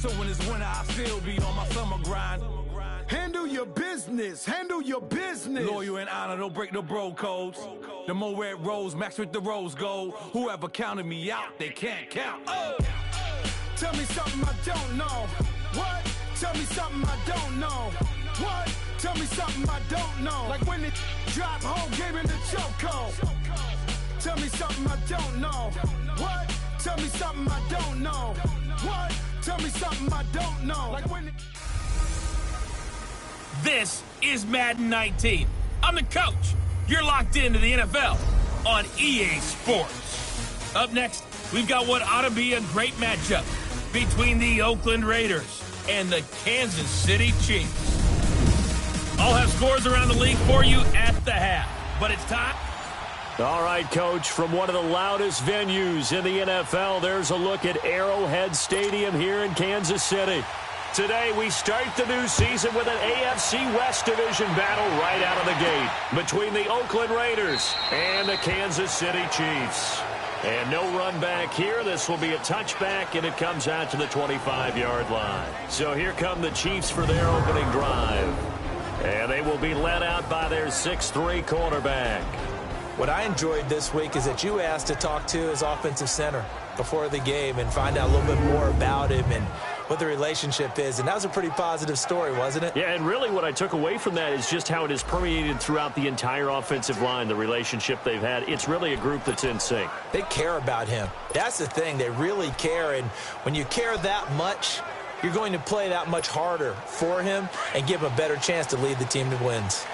So when it's winter, I still be on my summer grind. Handle your business. Handle your business. Loyal and honor, don't break the bro codes. The more red rose, max with the rose gold. Whoever counted me out, they can't count. Oh. Tell me something I don't know. What? Tell me something I don't know. What? Tell me something I don't know. Like when it drop home, game in the chokehold. Tell me something I don't know. What? Tell me something I don't know. What? Tell me something I don't know. Like when it... This is Madden 19. I'm the coach. You're locked into the NFL on EA Sports. Up next, we've got what ought to be a great matchup between the Oakland Raiders and the Kansas City Chiefs. I'll have scores around the league for you at the half, but it's time. All right, Coach, from one of the loudest venues in the NFL, there's a look at Arrowhead Stadium here in Kansas City. Today, we start the new season with an AFC West Division battle right out of the gate between the Oakland Raiders and the Kansas City Chiefs. And no run back here. This will be a touchback, and it comes out to the 25-yard line. So here come the Chiefs for their opening drive. And they will be led out by their 6'3" quarterback. What I enjoyed this week is that you asked to talk to his offensive center before the game and find out a little bit more about him and what the relationship is. And that was a pretty positive story, wasn't it? Yeah, and really what I took away from that is just how it is permeated throughout the entire offensive line, the relationship they've had. It's really a group that's in sync. They care about him. That's the thing. They really care. And when you care that much, you're going to play that much harder for him and give him a better chance to lead the team to wins.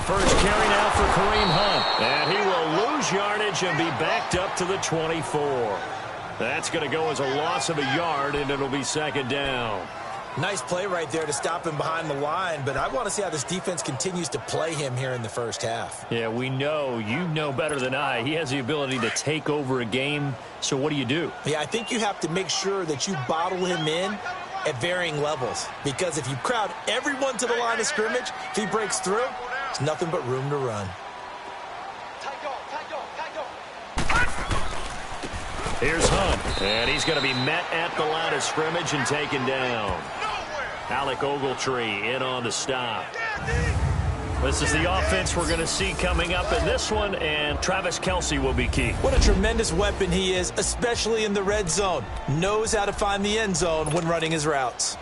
First carry now for Kareem Hunt. And he will lose yardage and be backed up to the 24. That's going to go as a loss of a yard, and it'll be second down. Nice play right there to stop him behind the line, but I want to see how this defense continues to play him here in the first half. Yeah, we know. You know better than I. He has the ability to take over a game, so what do you do? Yeah, I think you have to make sure that you bottle him in at varying levels, because if you crowd everyone to the line of scrimmage, if he breaks through, there's nothing but room to run. Here's Hunt, and he's going to be met at the line of scrimmage and taken down. Alec Ogletree in on the stop. This is the offense we're going to see coming up in this one, and Travis Kelce will be key. What a tremendous weapon he is, especially in the red zone. Knows how to find the end zone when running his routes.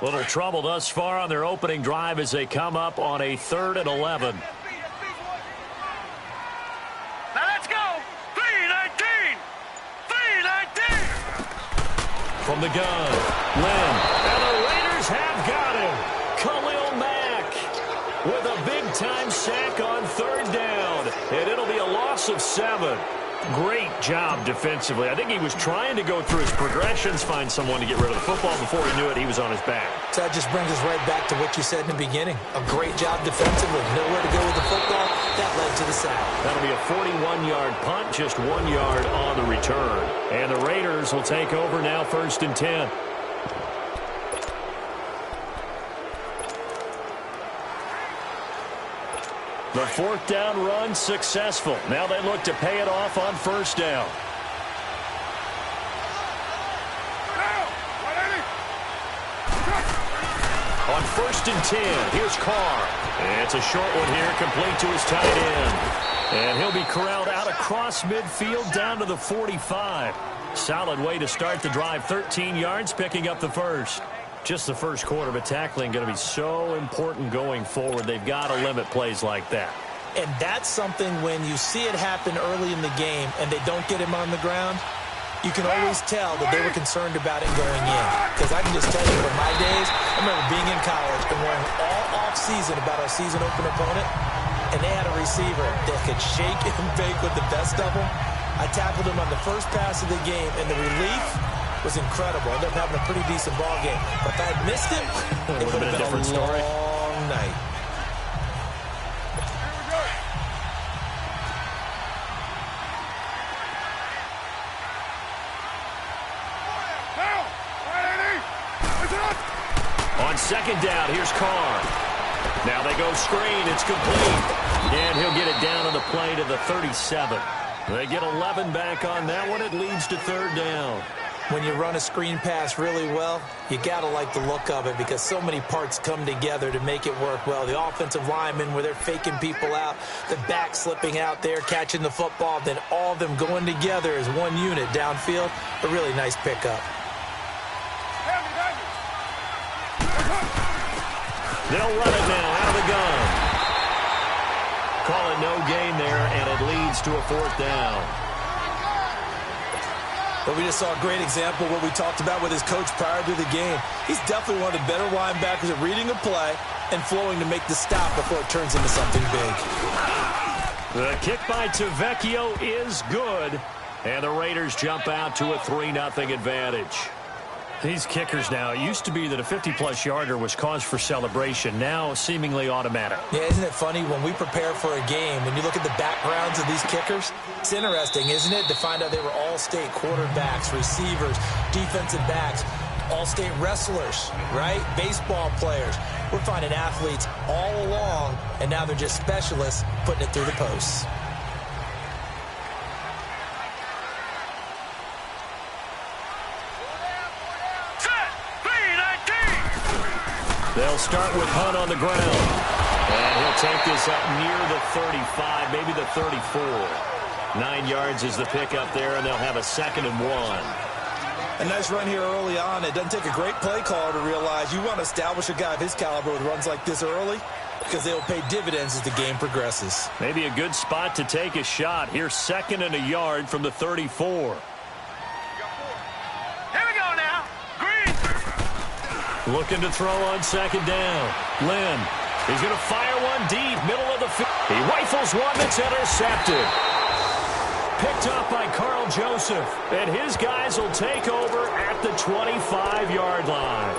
Little trouble thus far on their opening drive as they come up on a 3rd and 11. Now let's go. 3-19. 3-19. From the gun, Lynn. And the Raiders have got him. Khalil Mack with a big-time sack on 3rd down. And it'll be a loss of 7. Great job defensively. I think he was trying to go through his progressions, find someone to get rid of the football. Before he knew it, he was on his back. So that just brings us right back to what you said in the beginning. A great job defensively. Nowhere to go with the football. That led to the sack. That'll be a 41-yard punt, just 1 yard on the return. And the Raiders will take over now, 1st and 10. The 4th down run successful. Now they look to pay it off on 1st down. On 1st and 10, here's Carr. And it's a short one here, complete to his tight end. And he'll be corralled out across midfield down to the 45. Solid way to start the drive, 13 yards, picking up the first. Just the first quarter, but tackling going to be so important going forward. They've got to limit plays like that. And that's something when you see it happen early in the game and they don't get him on the ground, you can always tell that they were concerned about it going in. Because I can just tell you from my days, I remember being in college and worrying all off-season about our season-open opponent, and they had a receiver that could shake and bake with the best of them. I tackled him on the first pass of the game, and the relief was incredible. Ended up having a pretty decent ball game. But if I had missed him, it would have been a different story. Long night. second down. Here's Carr. Now they go screen. It's complete. And he'll get it down on the play to the 37. They get 11 back on that one. It leads to third down. When you run a screen pass really well, you got to like the look of it because so many parts come together to make it work well. The offensive linemen, where they're faking people out, the back slipping out there, catching the football, then all of them going together as one unit downfield. A really nice pickup. They'll run it now out of the gun. Call it no gain there, and it leads to a fourth down. But we just saw a great example of what we talked about with his coach prior to the game. He's definitely one of the better linebackers at reading a play and flowing to make the stop before it turns into something big. The kick by Tavecchio is good, and the Raiders jump out to a 3-0 advantage. These kickers now, it used to be that a 50-plus yarder was cause for celebration, now seemingly automatic. Yeah, isn't it funny when we prepare for a game, when you look at the backgrounds of these kickers, it's interesting, isn't it, to find out they were all-state quarterbacks, receivers, defensive backs, all-state wrestlers, right? Baseball players. We're finding athletes all along, and now they're just specialists putting it through the posts. They'll start with Hunt on the ground. And he'll take this up near the 35, maybe the 34. 9 yards is the pickup there, and they'll have a 2nd and 1. A nice run here early on. It doesn't take a great play caller to realize you want to establish a guy of his caliber with runs like this early because they will pay dividends as the game progresses. Maybe a good spot to take a shot. Here's 2nd and a yard from the 34. Looking to throw on 2nd down. Lynn, he's going to fire one deep, middle of the field. He rifles one that's intercepted. Picked up by Carl Joseph, and his guys will take over at the 25-yard line.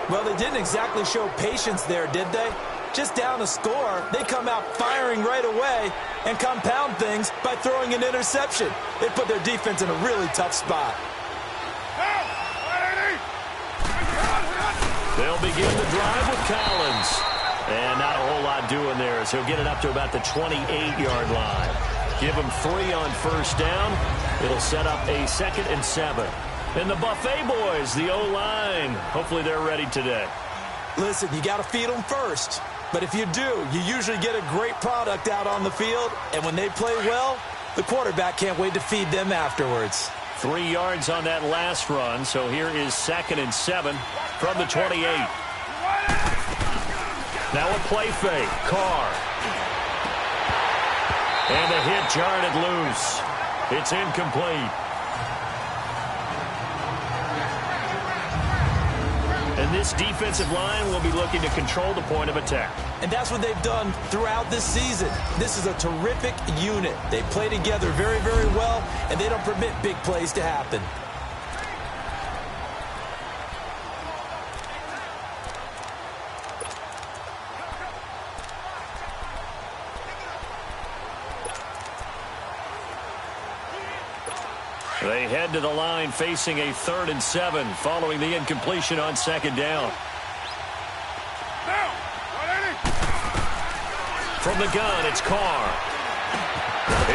Well, they didn't exactly show patience there, did they? Just down a score, they come out firing right away and compound things by throwing an interception. They put their defense in a really tough spot. They'll begin the drive with Collins. And not a whole lot doing there as he'll get it up to about the 28-yard line. Give him 3 on first down. It'll set up a 2nd and 7. And the Buffet boys, the O-line, hopefully they're ready today. Listen, you got to feed them first. But if you do, you usually get a great product out on the field. And when they play well, the quarterback can't wait to feed them afterwards. 3 yards on that last run, so here is 2nd and 7 from the 28. Now a play fake. Carr. And the hit jarred it loose. It's incomplete. And this defensive line will be looking to control the point of attack. And that's what they've done throughout this season. This is a terrific unit. They play together very, very well, and they don't permit big plays to happen. They head to the line facing a 3rd and 7 following the incompletion on 2nd down. From the gun, it's Carr.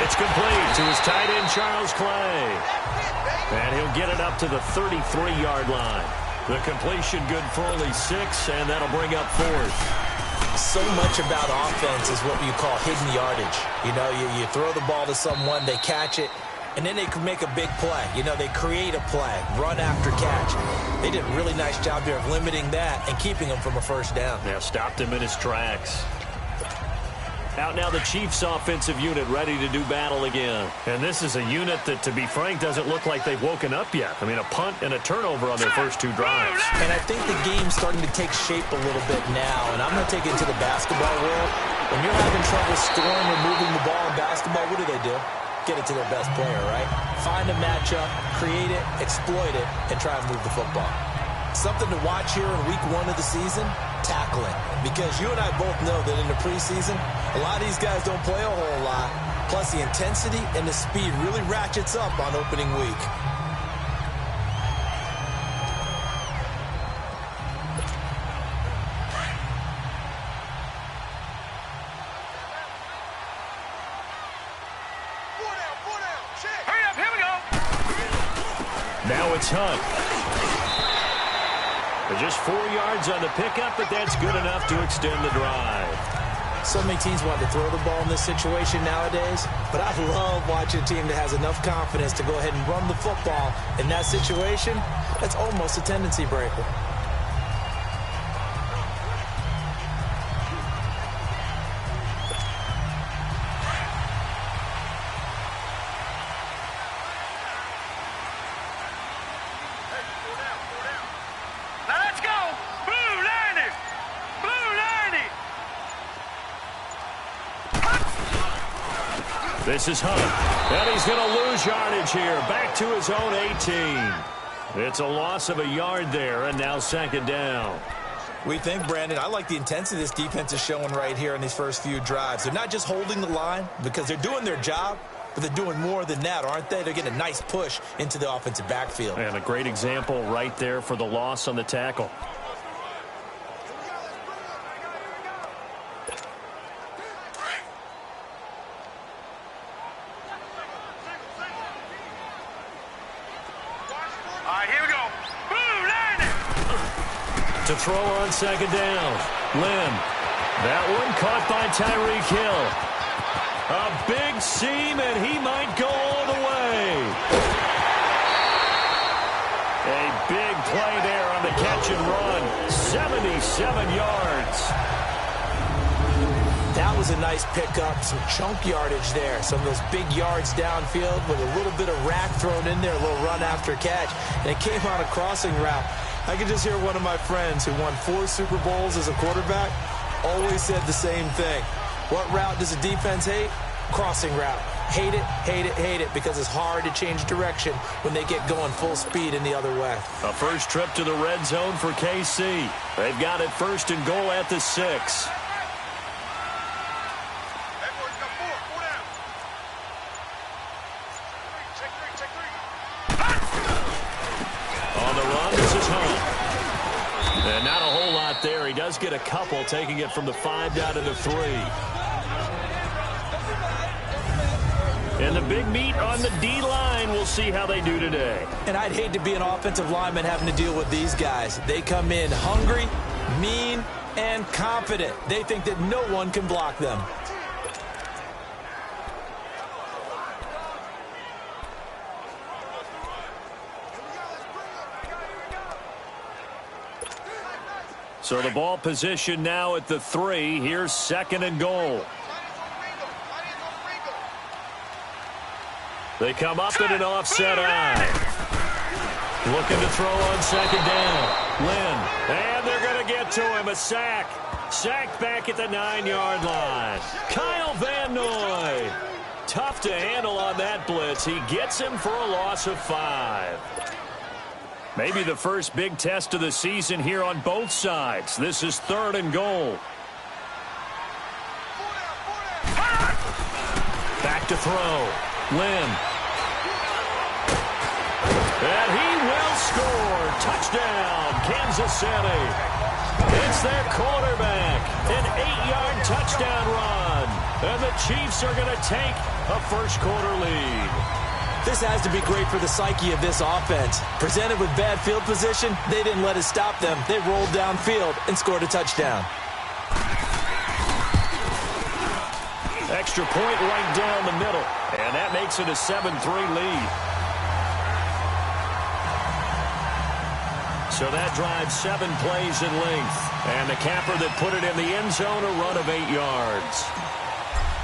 It's complete to his tight end, Charles Clay. And he'll get it up to the 33-yard line. The completion good for only 6, and that'll bring up 4th. So much about offense is what you call hidden yardage. You know, you throw the ball to someone, they catch it, and then they can make a big play. You know, they create a play, run after catch. They did a really nice job there of limiting that and keeping him from a first down. Yeah, stopped him in his tracks. Out now the Chiefs offensive unit ready to do battle again. And this is a unit that, to be frank, doesn't look like they've woken up yet. I mean, a punt and a turnover on their first 2 drives. And I think the game's starting to take shape a little bit now. And I'm going to take it into the basketball world. When you're having trouble scoring or moving the ball in basketball, what do? Get it to their best player, right? Find a matchup, create it, exploit it, and try and move the football. Something to watch here in week 1 of the season, tackling. Because you and I both know that in the preseason, a lot of these guys don't play a whole lot. Plus, the intensity and the speed really ratchets up on opening week. Now it's Hunt. They're just 4 yards on the pickup, but that's good enough to extend the drive. So many teams want to throw the ball in this situation nowadays, but I love watching a team that has enough confidence to go ahead and run the football. In that situation, that's almost a tendency breaker. This is Hunt, and he's going to lose yardage here. Back to his own 18. It's a loss of a yard there, and now second down. We think, Brandon, I like the intensity this defense is showing right here in these first few drives. They're not just holding the line because they're doing their job, but they're doing more than that, aren't they? They're getting a nice push into the offensive backfield. And a great example right there for the loss on the tackle. To throw on second down. Lynn. That one caught by Tyreek Hill. A big seam, and he might go all the way. A big play there on the catch and run. 77 yards. That was a nice pickup, some chunk yardage there. Some of those big yards downfield with a little bit of rack thrown in there, a little run after catch. And it came on a crossing route. I could just hear one of my friends who won 4 Super Bowls as a quarterback always said the same thing. What route does a defense hate? Crossing route. Hate it, hate it, hate it, because it's hard to change direction when they get going full speed in the other way. A first trip to the red zone for KC. They've got it first and goal at the 6. There, he does get a couple, taking it from the 5 down to the 3. And the big meat on the D-line, we'll see how they do today. And I'd hate to be an offensive lineman having to deal with these guys. They come in hungry, mean, and confident. They think that no one can block them. So the ball position now at the 3. Here's second and goal. They come up in an offset eye. Looking to throw on second down. Lynn. And they're going to get to him. A sack. Sacked back at the 9-yard line. Kyle Van Noy. Tough to handle on that blitz. He gets him for a loss of 5. Maybe the first big test of the season here on both sides. This is third and goal. Back to throw. Lynn. And he will score. Touchdown, Kansas City. It's their quarterback. An 8-yard touchdown run. And the Chiefs are going to take a first-quarter lead. This has to be great for the psyche of this offense. Presented with bad field position, they didn't let it stop them. They rolled downfield and scored a touchdown. Extra point right down the middle. And that makes it a 7-3 lead. So that drives 7 plays in length. And the capper that put it in the end zone, a run of 8 yards.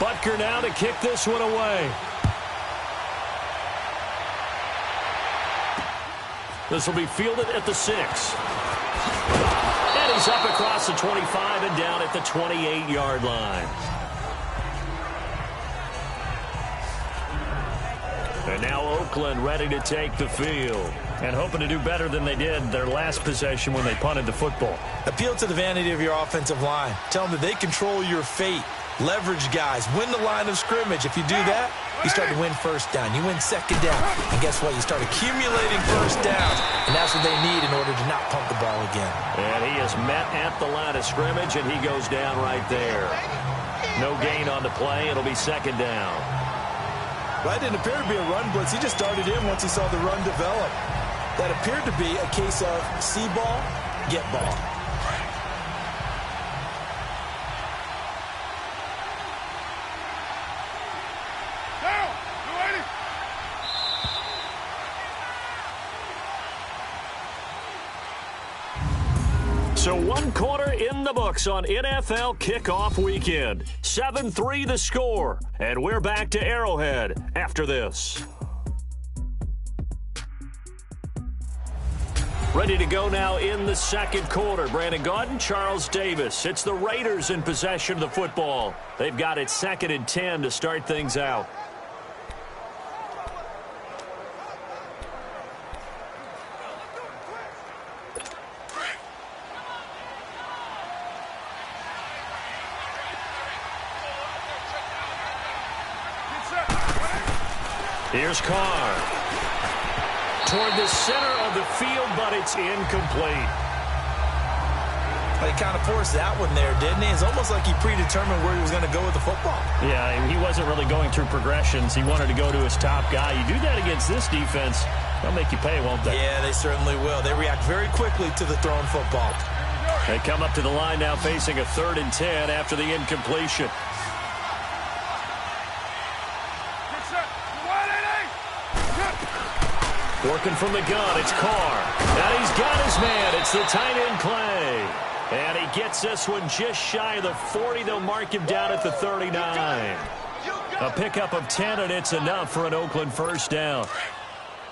Butker now to kick this one away. This will be fielded at the 6. And he's up across the 25 and down at the 28-yard line. And now Oakland ready to take the field. And hoping to do better than they did their last possession when they punted the football. Appeal to the vanity of your offensive line. Tell them that they control your fate. Leverage guys. Win the line of scrimmage. If you do that, you start to win first down. You win second down. And guess what? You start accumulating first downs. And that's what they need in order to not pump the ball again. And he is met at the line of scrimmage, and he goes down right there. No gain on the play. It'll be second down. Well, that didn't appear to be a run blitz. He just started in once he saw the run develop. That appeared to be a case of see ball, get ball. So 1 quarter in the books on NFL kickoff weekend. 7-3 the score. And we're back to Arrowhead after this. Ready to go now in the second quarter. Brandon Gaudin, Charles Davis. It's the Raiders in possession of the football. They've got it 2nd and 10 to start things out. Here's Carr. Toward the center of the field, but it's incomplete. He kind of forced that one there, didn't he? It's almost like he predetermined where he was going to go with the football. Yeah, he wasn't really going through progressions. He wanted to go to his top guy. You do that against this defense, they'll make you pay, won't they? Yeah, they certainly will. They react very quickly to the thrown football. They come up to the line now facing a 3rd and 10 after the incompletion. Working from the gun, it's Carr. And he's got his man. It's the tight end Clay. And he gets this one just shy of the 40. They'll mark him down at the 39. A pickup of 10, and it's enough for an Oakland first down.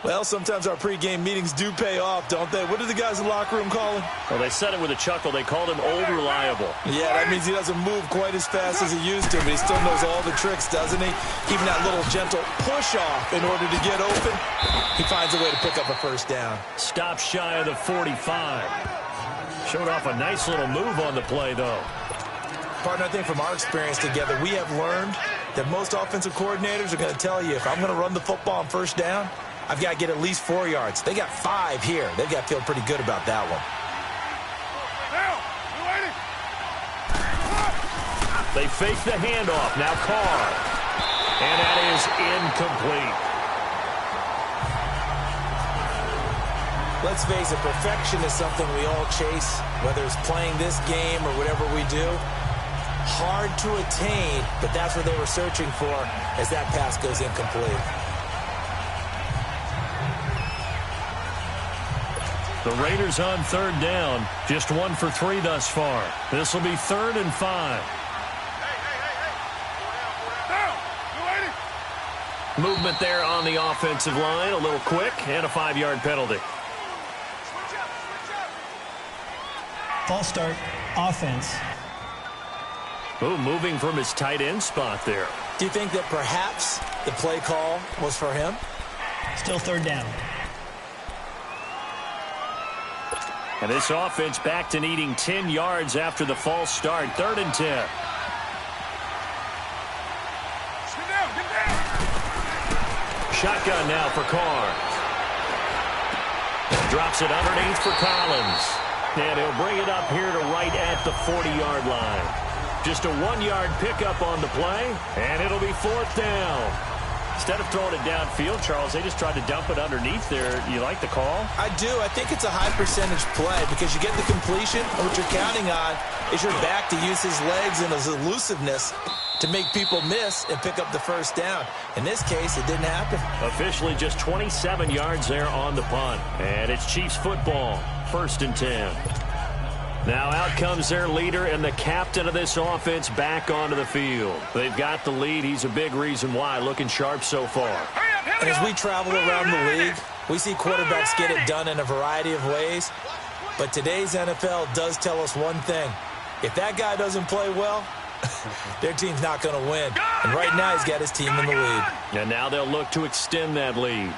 Well, sometimes our pregame meetings do pay off, don't they? What did the guys in the locker room call him? Well, they said it with a chuckle. They called him Old Reliable. Yeah, that means he doesn't move quite as fast as he used to, but he still knows all the tricks, doesn't he? Even that little gentle push-off in order to get open, he finds a way to pick up a first down. Stop shy of the 45. Showed off a nice little move on the play, though. Partner, I think from our experience together, we have learned that most offensive coordinators are going to tell you, if I'm going to run the football on first down, I've got to get at least 4 yards. They got 5 here. They've got to feel pretty good about that one. They fake the handoff. Now Carr. And that is incomplete. Let's face it, perfection is something we all chase, whether it's playing this game or whatever we do. Hard to attain, but that's what they were searching for as that pass goes incomplete. The Raiders on 3rd down. Just 1 for 3 thus far. This will be 3rd and 5. Movement there on the offensive line. A little quick and a 5-yard penalty. False start, offense. Oh, moving from his tight end spot there. Do you think that perhaps the play call was for him? Still 3rd down. And this offense back to needing 10 yards after the false start. 3rd and 10. Shotgun now for Carr. Drops it underneath for Collins. And he'll bring it up here to right at the 40-yard line. Just a 1-yard pickup on the play, and it'll be 4th down. Instead of throwing it downfield, Charles, they just tried to dump it underneath there. You like the call? I do. I think it's a high percentage play because you get the completion, and what you're counting on is your back to use his legs and his elusiveness to make people miss and pick up the first down. In this case, it didn't happen. Officially just 27 yards there on the punt. And it's Chiefs football, 1st and 10. Now out comes their leader and the captain of this offense back onto the field. They've got the lead. He's a big reason why. Looking sharp so far. And as we travel around the league, we see quarterbacks get it done in a variety of ways. But today's NFL does tell us one thing. If that guy doesn't play well, their team's not going to win. And right now he's got his team in the lead. And now they'll look to extend that lead.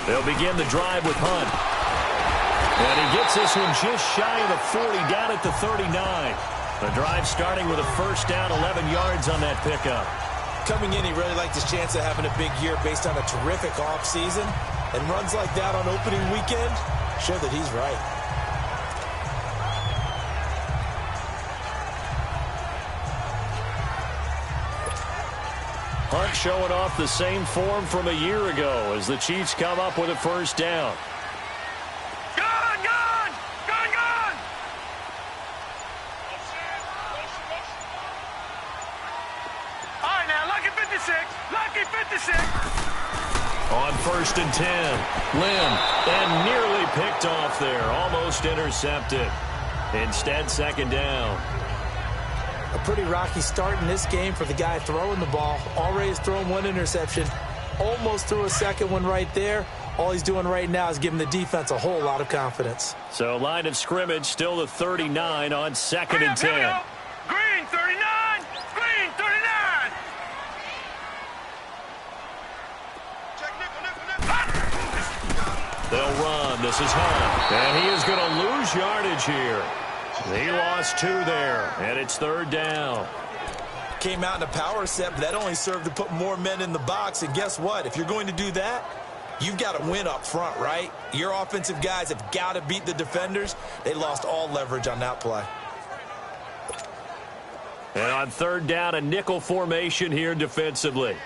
They'll begin the drive with Hunt. And he gets this one just shy of the 40, down at the 39. The drive starting with a first down, 11 yards on that pickup. Coming in, he really liked his chance of having a big year based on a terrific offseason. And runs like that on opening weekend show that he's right. Hunt showing off the same form from a year ago as the Chiefs come up with a first down. All right, now, lucky 56. Lucky 56. On 1st and 10, Lynn, and nearly picked off there, almost intercepted. Instead, 2nd down. A pretty rocky start in this game for the guy throwing the ball. Already has thrown 1 interception, almost threw a 2nd one right there. All he's doing right now is giving the defense a whole lot of confidence. So line of scrimmage still the 39 on 2nd and 10. Green 39. Green 39. They'll run. This is Hunt. And he is going to lose yardage here. He lost 2 there, and it's 3rd down. Came out in a power set, but that only served to put more men in the box. And guess what? If you're going to do that, you've got to win up front, right? Your offensive guys have got to beat the defenders. They lost all leverage on that play. And on 3rd down, a nickel formation here defensively.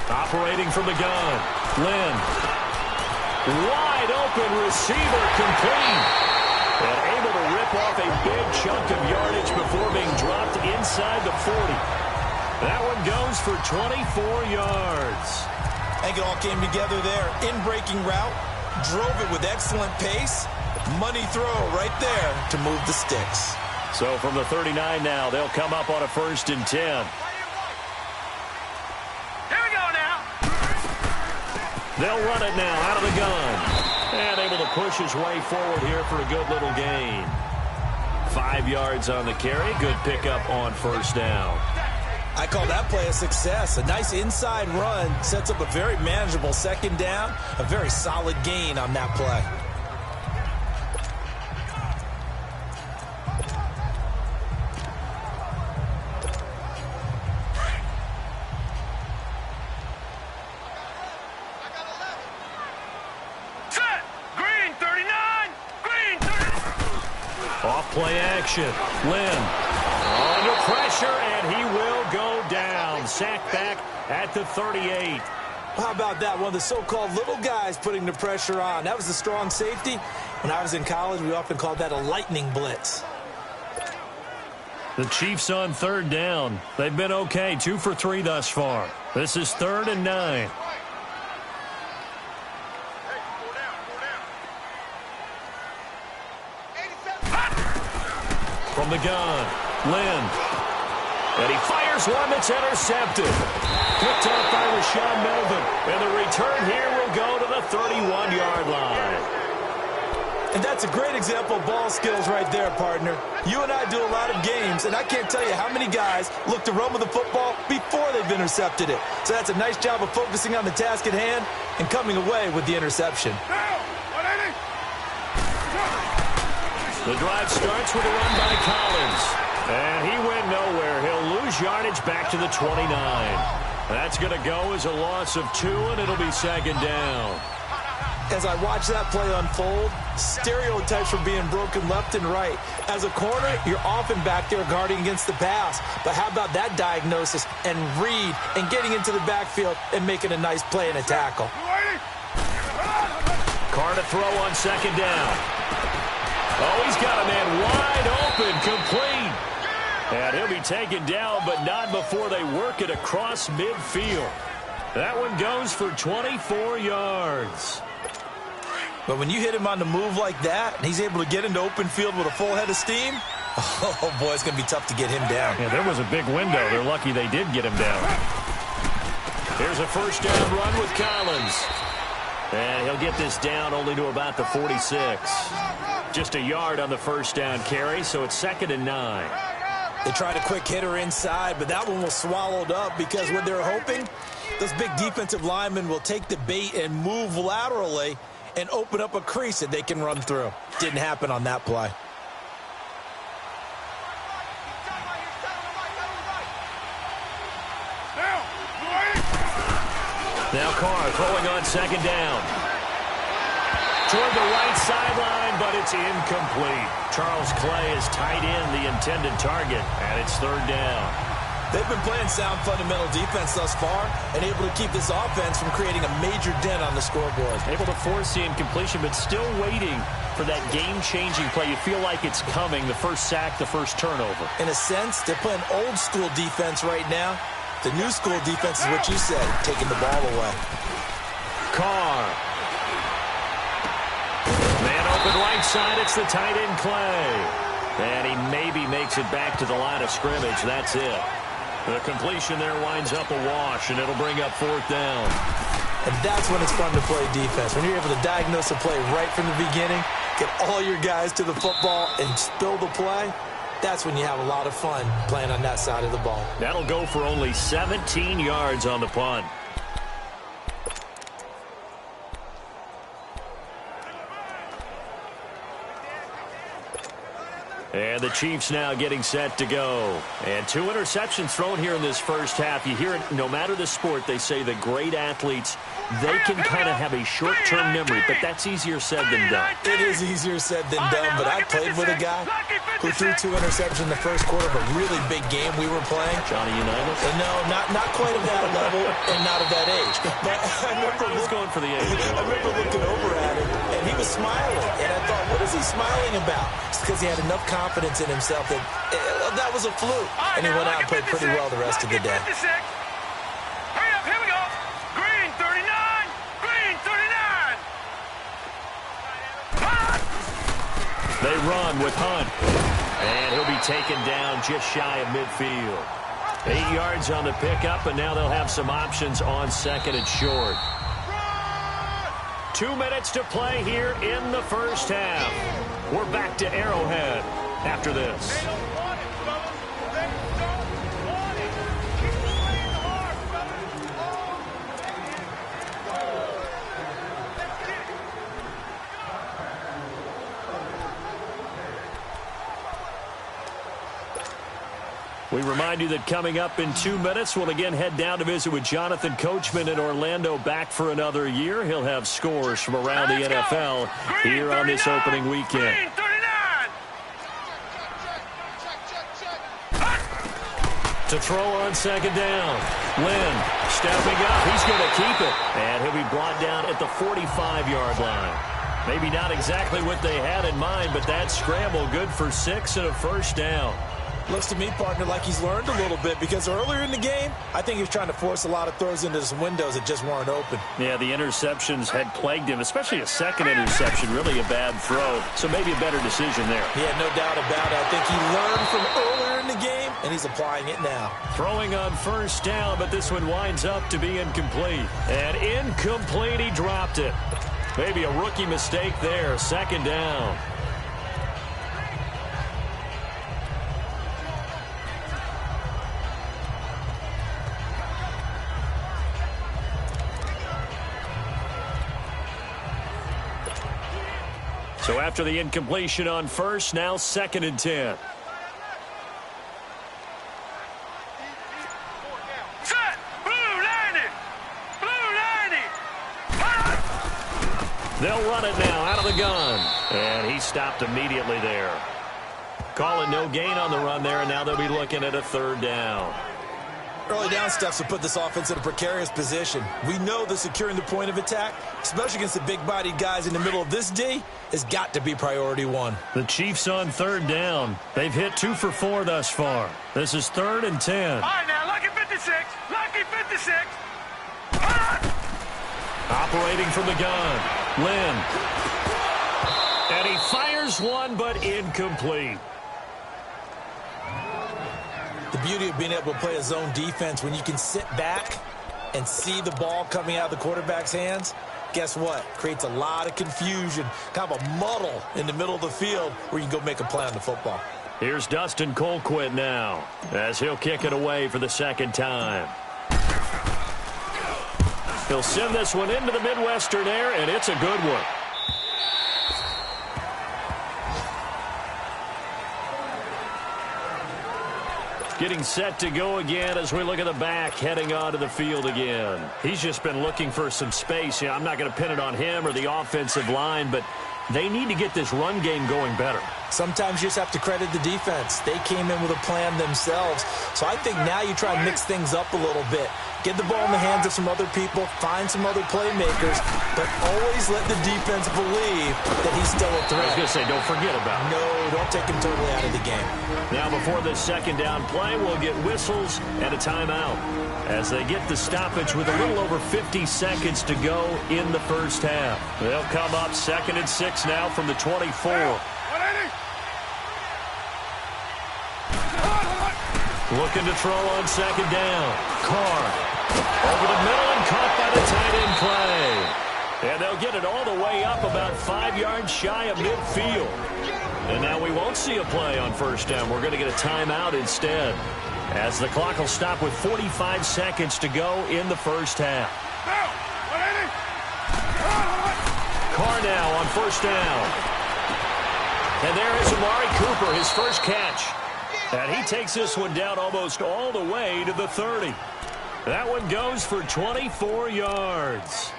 Operating from the gun, Lynn. Wide open receiver complete. And able to rip off a big chunk of yardage before being dropped inside the 40. That one goes for 24 yards. I think it all came together there. In-breaking route, drove it with excellent pace. Money throw right there to move the sticks. So from the 39 now, they'll come up on a 1st and 10. They'll run it now out of the gun. And able to push his way forward here for a good little gain. 5 yards on the carry. Good pickup on 1st down. I call that play a success. A nice inside run sets up a very manageable 2nd down. A very solid gain on that play. Play action. Lynn under pressure, and he will go down. Sacked back at the 38. How about that? One of the so-called little guys putting the pressure on. That was a strong safety. When I was in college, we often called that a lightning blitz. The Chiefs on 3rd down. They've been okay. 2 for 3 thus far. This is 3rd and 9. From the gun, Lynn. And he fires one that's intercepted. Picked up by Rashawn Melvin. And the return here will go to the 31-yard line. And that's a great example of ball skills right there, partner. You and I do a lot of games, and I can't tell you how many guys look to run with the football before they've intercepted it. So that's a nice job of focusing on the task at hand and coming away with the interception. The drive starts with a run by Collins. And he went nowhere. He'll lose yardage back to the 29. That's going to go as a loss of 2, and it'll be 2nd down. As I watch that play unfold, stereotypes were being broken left and right. As a corner, you're often back there guarding against the pass. But how about that diagnosis and read and getting into the backfield and making a nice play and a tackle? Carr to throw on 2nd down. Oh, he's got a man wide open, complete. And he'll be taken down, but not before they work it across midfield. That one goes for 24 yards. But when you hit him on the move like that, and he's able to get into open field with a full head of steam, oh, boy, it's going to be tough to get him down. Yeah, there was a big window. They're lucky they did get him down. Here's a 1st down run with Collins. And he'll get this down only to about the 46. Just a yard on the 1st down carry, so it's 2nd and 9. They tried a quick hitter inside, but that one was swallowed up because what they're hoping, those big defensive linemen will take the bait and move laterally and open up a crease that they can run through. Didn't happen on that play. Now Carr throwing on 2nd down. toward the right sideline, but it's incomplete. Charles Clay has tied in the intended target, and it's third down. They've been playing sound fundamental defense thus far and able to keep this offense from creating a major dent on the scoreboard. Able to force the incompletion, but still waiting for that game-changing play. You feel like it's coming, the first sack, the first turnover. In a sense, they're playing old-school defense right now. The new-school defense is what you said, taking the ball away. Carr. Man open right side, it's the tight end Clay. And he maybe makes it back to the line of scrimmage. That's it. The completion there winds up a wash, and it'll bring up fourth down. And that's when it's fun to play defense. When you're able to diagnose a play right from the beginning, get all your guys to the football, and spill the play, that's when you have a lot of fun playing on that side of the ball. That'll go for only 17 yards on the punt. And the Chiefs now getting set to go. And 2 interceptions thrown here in this first half. You hear it, no matter the sport, they say that great athletes, they can kind of have a short-term memory, but that's easier said than done. It is easier said than done, but I played with a guy who threw 2 interceptions in the first quarter of a really big game we were playing. Johnny Unitas? No, not quite at that level and not at that age. But I remember going for the age. I remember looking over at him, and he was smiling. And I thought, what is he smiling about? It's because he had enough confidence in himself that that was a fluke. And he went out and played pretty well the rest of the day. Hurry up, here we go. Green 39. Green 39. They run with Hunt. And he'll be taken down just shy of midfield. 8 yards on the pickup, and now they'll have some options on second and short. 2 minutes to play here in the first half. We're back to Arrowhead after this. We remind you that coming up in 2 minutes, we'll again head down to visit with Jonathan Coachman in Orlando, back for another year. He'll have scores from around the NFL here on this opening weekend. To throw on second down. Lynn stepping up. He's going to keep it. And he'll be brought down at the 45-yard line. Maybe not exactly what they had in mind, but that scramble good for 6 and a first down. Looks to me, partner, like he's learned a little bit, because earlier in the game, I think he was trying to force a lot of throws into some windows that just weren't open. Yeah, the interceptions had plagued him, especially a second interception, really a bad throw. So maybe a better decision there. Yeah, no doubt about it. I think he learned from earlier in the game, and he's applying it now. Throwing on first down, but this one winds up to be incomplete. And incomplete, he dropped it. Maybe a rookie mistake there, second down. So after the incompletion on first, now second and 10. Set! Blue 90! Blue 90! They'll run it now out of the gun. And he stopped immediately there. Calling no gain on the run there, and now they'll be looking at a third down. Early down steps will put this offense in a precarious position. We know that securing the point of attack, especially against the big-bodied guys in the middle of this D, has got to be priority one. The Chiefs on third down. They've hit 2 for 4 thus far. This is third and 10. All right, now, lucky 56. Lucky 56. Operating from the gun. Lynn. And he fires one, but incomplete. The beauty of being able to play a zone defense when you can sit back and see the ball coming out of the quarterback's hands, guess what? Creates a lot of confusion, kind of a muddle in the middle of the field where you can go make a play on the football. Here's Dustin Colquitt now as he'll kick it away for the second time. He'll send this one into the Midwestern air, and it's a good one. Getting set to go again as we look at the back, heading onto the field again. He's just been looking for some space. Yeah, I'm not going to pin it on him or the offensive line, but they need to get this run game going better. Sometimes you just have to credit the defense. They came in with a plan themselves. So I think now you try and mix things up a little bit. Get the ball in the hands of some other people, find some other playmakers, but always let the defense believe that he's still a threat. I was going to say, don't forget about it. No, don't take him totally out of the game. Now before this second down play, we'll get whistles and a timeout as they get the stoppage with a little over 50 seconds to go in the first half. They'll come up 2nd and 6 now from the 24. Looking to throw on second down. Carr over the middle and caught by the tight end Clay. And they'll get it all the way up about 5 yards shy of midfield. And now we won't see a play on first down. We're going to get a timeout instead, as the clock will stop with 45 seconds to go in the first half. Carr now on first down. And there is Amari Cooper, his first catch. And he takes this one down almost all the way to the 30. That one goes for 24 yards.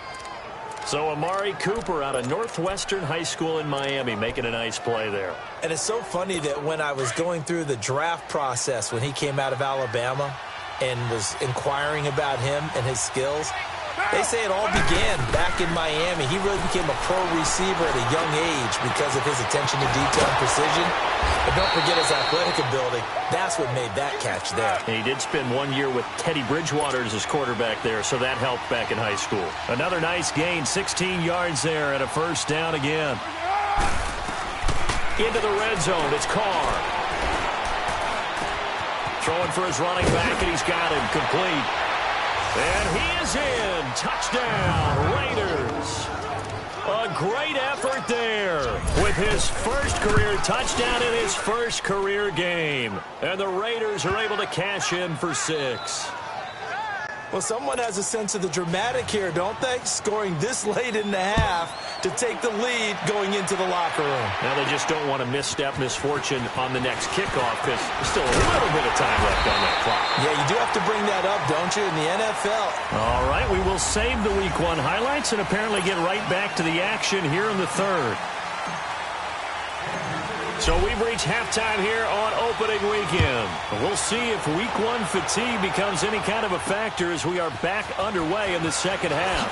So Amari Cooper out of Northwestern High School in Miami making a nice play there. And it's so funny that when I was going through the draft process when he came out of Alabama and was inquiring about him and his skills, they say it all began back in Miami. He really became a pro receiver at a young age because of his attention to detail and precision. But don't forget his athletic ability. That's what made that catch there. He did spend 1 year with Teddy Bridgewater as his quarterback there, so that helped back in high school. Another nice gain, 16 yards there and a first down again. Into the red zone, it's Carr. Throwing for his running back, and he's got him complete. And he is in. Touchdown, Raiders. A great effort there with his first career touchdown in his first career game. And the Raiders are able to cash in for 6. Well, someone has a sense of the dramatic here, don't they? Scoring this late in the half to take the lead going into the locker room. Now they just don't want to misstep misfortune on the next kickoff because there's still a little bit of time left on that clock. Yeah, you do have to bring that up, don't you, in the NFL? All right, we will save the Week 1 highlights and apparently get right back to the action here in the third. So we've reached halftime here on opening weekend. We'll see if Week 1 fatigue becomes any kind of a factor as we are back underway in the second half.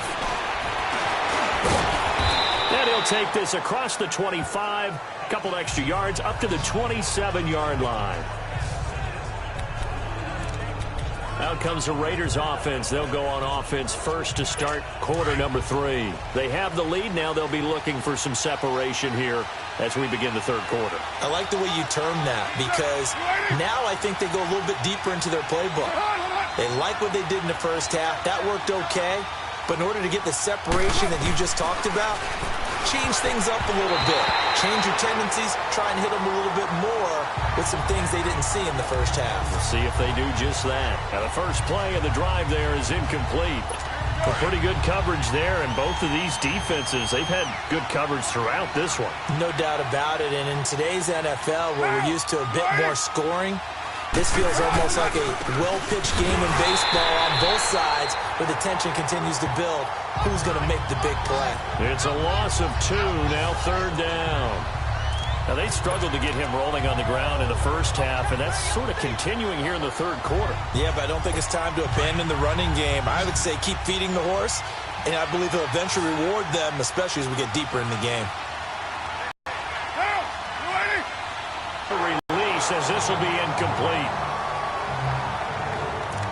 And he'll take this across the 25, a couple extra yards up to the 27-yard line. Out comes the Raiders offense. They'll go on offense first to start quarter number 3. They have the lead. Now they'll be looking for some separation here as we begin the third quarter. I like the way you term that because now I think they go a little bit deeper into their playbook. They like what they did in the first half. That worked okay. But in order to get the separation that you just talked about, change things up a little bit. Change your tendencies. Try and hit them a little bit more with some things they didn't see in the first half. We'll see if they do just that. Now the first play of the drive there is incomplete. Well, pretty good coverage there, and both of these defenses, they've had good coverage throughout this one. No doubt about it, and in today's NFL, where we're used to a bit more scoring, this feels almost like a well-pitched game in baseball on both sides where the tension continues to build. Who's going to make the big play? It's a loss of 2, now third down. Now, they struggled to get him rolling on the ground in the first half, and that's sort of continuing here in the third quarter. Yeah, but I don't think it's time to abandon the running game. I would say keep feeding the horse, and I believe he'll eventually reward them, especially as we get deeper in the game. Release as this will be incomplete.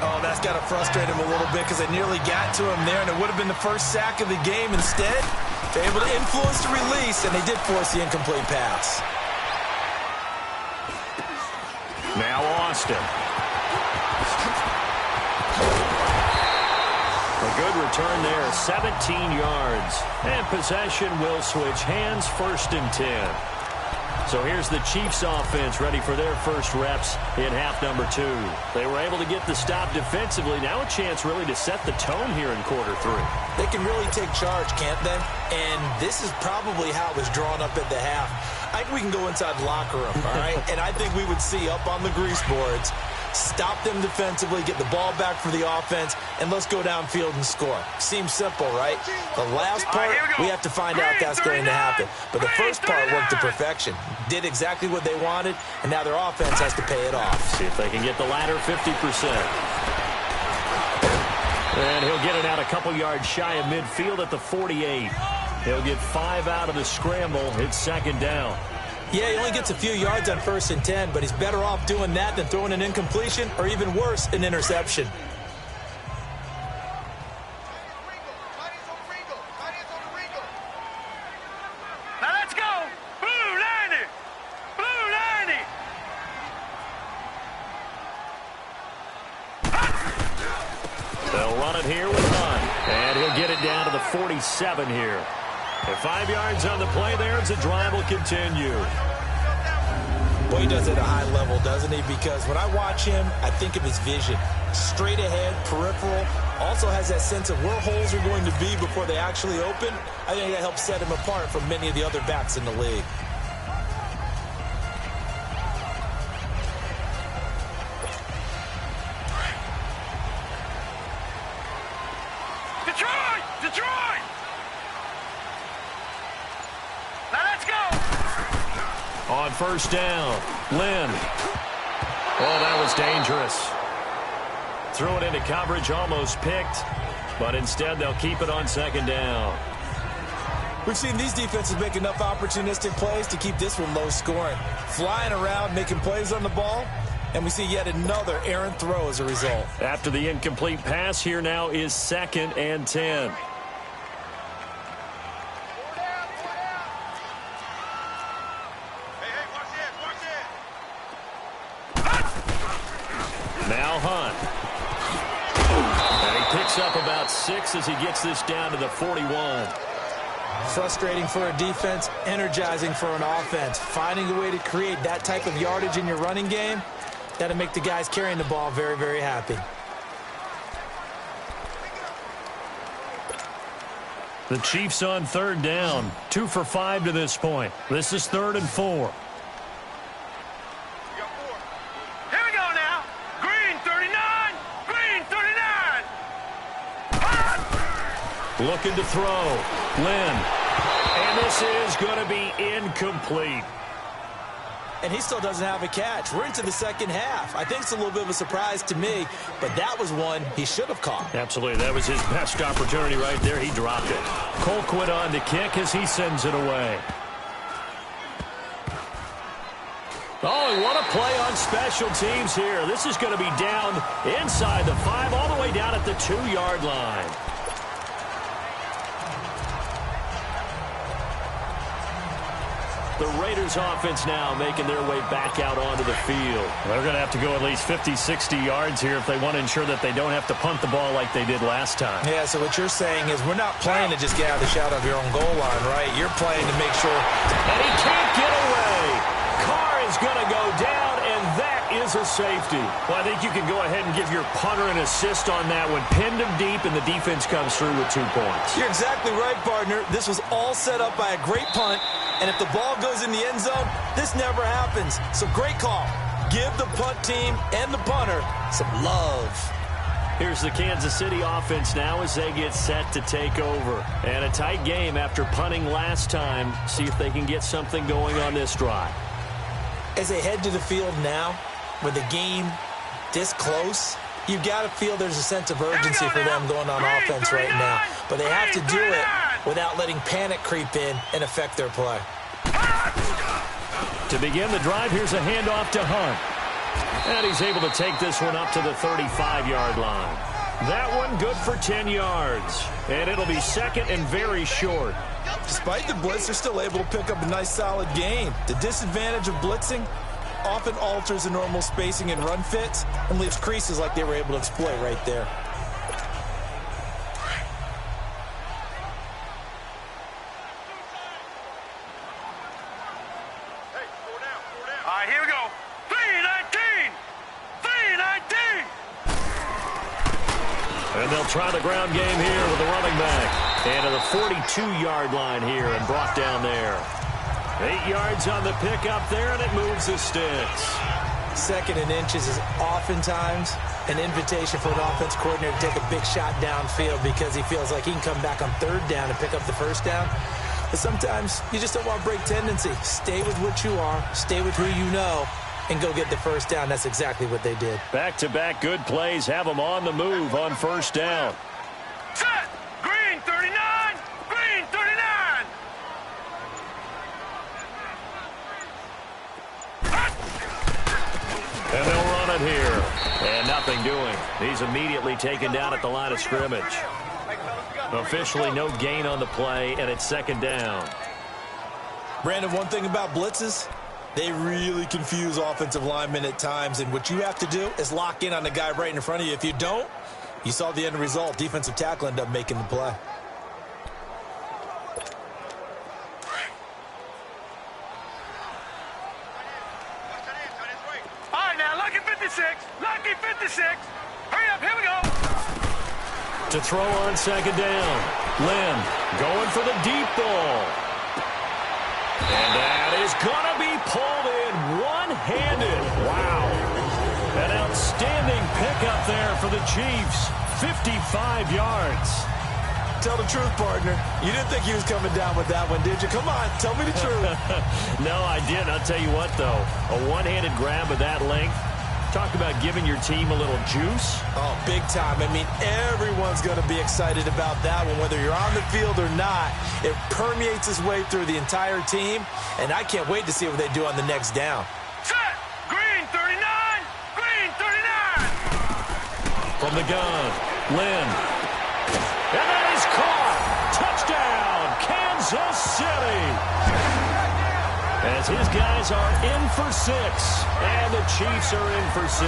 Oh, that's got to frustrate him a little bit because they nearly got to him there, and it would have been the first sack of the game. Instead, they're able to influence the release, and they did force the incomplete pass. Now Austin. A good return there, 17 yards. And possession will switch hands, 1st and 10. So here's the Chiefs offense ready for their first reps in half number 2. They were able to get the stop defensively. Now a chance really to set the tone here in quarter 3. They can really take charge, can't they? And this is probably how it was drawn up at the half. I think we can go inside the locker room, all right? And I think we would see up on the grease boards stop them defensively, get the ball back for the offense, and let's go downfield and score. Seems simple, right? The last part, we have to find out that's going to happen. But the first part worked to perfection. Did exactly what they wanted, and now their offense has to pay it off. See if they can get the latter 50%. And he'll get it out a couple yards shy of midfield at the 48. He'll get 5 out of the scramble. It's second down. Yeah, he only gets a few yards on 1st and 10, but he's better off doing that than throwing an incompletion or even worse, an interception. Now let's go. Blue 90. Blue 90. They'll run it here with Hunt. And he'll get it down to the 47 here. And 5 yards on the play there as the drive will continue. Boy, he does it at a high level, doesn't he? Because when I watch him, I think of his vision. Straight ahead, peripheral. Also has that sense of where holes are going to be before they actually open. I think that helps set him apart from many of the other backs in the league. Detroit! Detroit! Now let's go. On first down, Lynn. Oh, that was dangerous. Threw it into coverage, almost picked, but instead they'll keep it on second down. We've seen these defenses make enough opportunistic plays to keep this one low scoring. Flying around, making plays on the ball, and we see yet another errant throw as a result. After the incomplete pass, here now is 2nd and 10. Now Hunt. And he picks up about 6 as he gets this down to the 41. Frustrating for a defense, energizing for an offense. Finding a way to create that type of yardage in your running game, that'll make the guys carrying the ball very, very happy. The Chiefs on 3rd down. 2 for 5 to this point. This is 3rd and 4. Here we go now. Green 39. Green 39. Looking to throw. Lynn. And this is going to be incomplete. And he still doesn't have a catch. We're into the second half. I think it's a little bit of a surprise to me, but that was one he should have caught. Absolutely. That was his best opportunity right there. He dropped it. Colquitt on to kick as he sends it away. Oh, what a play on special teams here. This is going to be down inside the 5, all the way down at the 2-yard line. The Raiders offense now making their way back out onto the field. They're going to have to go at least 50, 60 yards here if they want to ensure that they don't have to punt the ball like they did last time. Yeah, so what you're saying is we're not playing to just get out of the shadow of your own goal line, right? You're playing to make sure. And he can't get away. Carr is going to go down, and that is a safety. Well, I think you can go ahead and give your punter an assist on that one. Pinned him deep, and the defense comes through with 2 points. You're exactly right, partner. This was all set up by a great punt. And if the ball goes in the end zone, this never happens. So great call. Give the punt team and the punter some love. Here's the Kansas City offense now as they get set to take over. And a tight game after punting last time. See if they can get something going on this drive. As they head to the field now, with the game this close, you've got to feel there's a sense of urgency for them going on offense right now. But they have to do it without letting panic creep in and affect their play. To begin the drive, here's a handoff to Hunt. And he's able to take this one up to the 35-yard line. That one good for 10 yards. And it'll be 2nd and very short. Despite the blitz, they're still able to pick up a nice, solid gain. The disadvantage of blitzing often alters the normal spacing and run fits and leaves creases like they were able to exploit right there. All right, here we go. 319. 319. And they'll try the ground game here with the running back. And to the 42-yard line here and brought down there. 8 yards on the pickup there, and it moves the sticks. Second and inches is oftentimes an invitation for an offense coordinator to take a big shot downfield because he feels like he can come back on third down and pick up the first down. But sometimes you just don't want to break tendency. Stay with what you are, stay with who you know, and go get the first down. That's exactly what they did. Back-to-back good plays have them on the move on first down. Set! Green 39! Green 39! And they'll run it here. And nothing doing. He's immediately taken down at the line of scrimmage. Officially no gain on the play, and it's second down. Brandon, one thing about blitzes, they really confuse offensive linemen at times, and what you have to do is lock in on the guy right in front of you. If you don't, you saw the end result. Defensive tackle ended up making the play. All right, now, lucky 56. Lucky 56. Hurry up, here we go. To throw on second down. Lynn going for the deep ball. And that is going to be pulled in one-handed. Wow. An outstanding pickup there for the Chiefs. 55 yards. Tell the truth, partner. You didn't think he was coming down with that one, did you? Come on, tell me the truth. No, I didn't. I'll tell you what, though. A one-handed grab of that length. Talk about giving your team a little juice. Oh, big time. I mean, everyone's going to be excited about that one, whether you're on the field or not. It permeates its way through the entire team, and I can't wait to see what they do on the next down. Set! Green 39! Green 39! From the gun, Lynn. And that is caught. Touchdown, Kansas City. As his guys are in for 6, and the Chiefs are in for 6.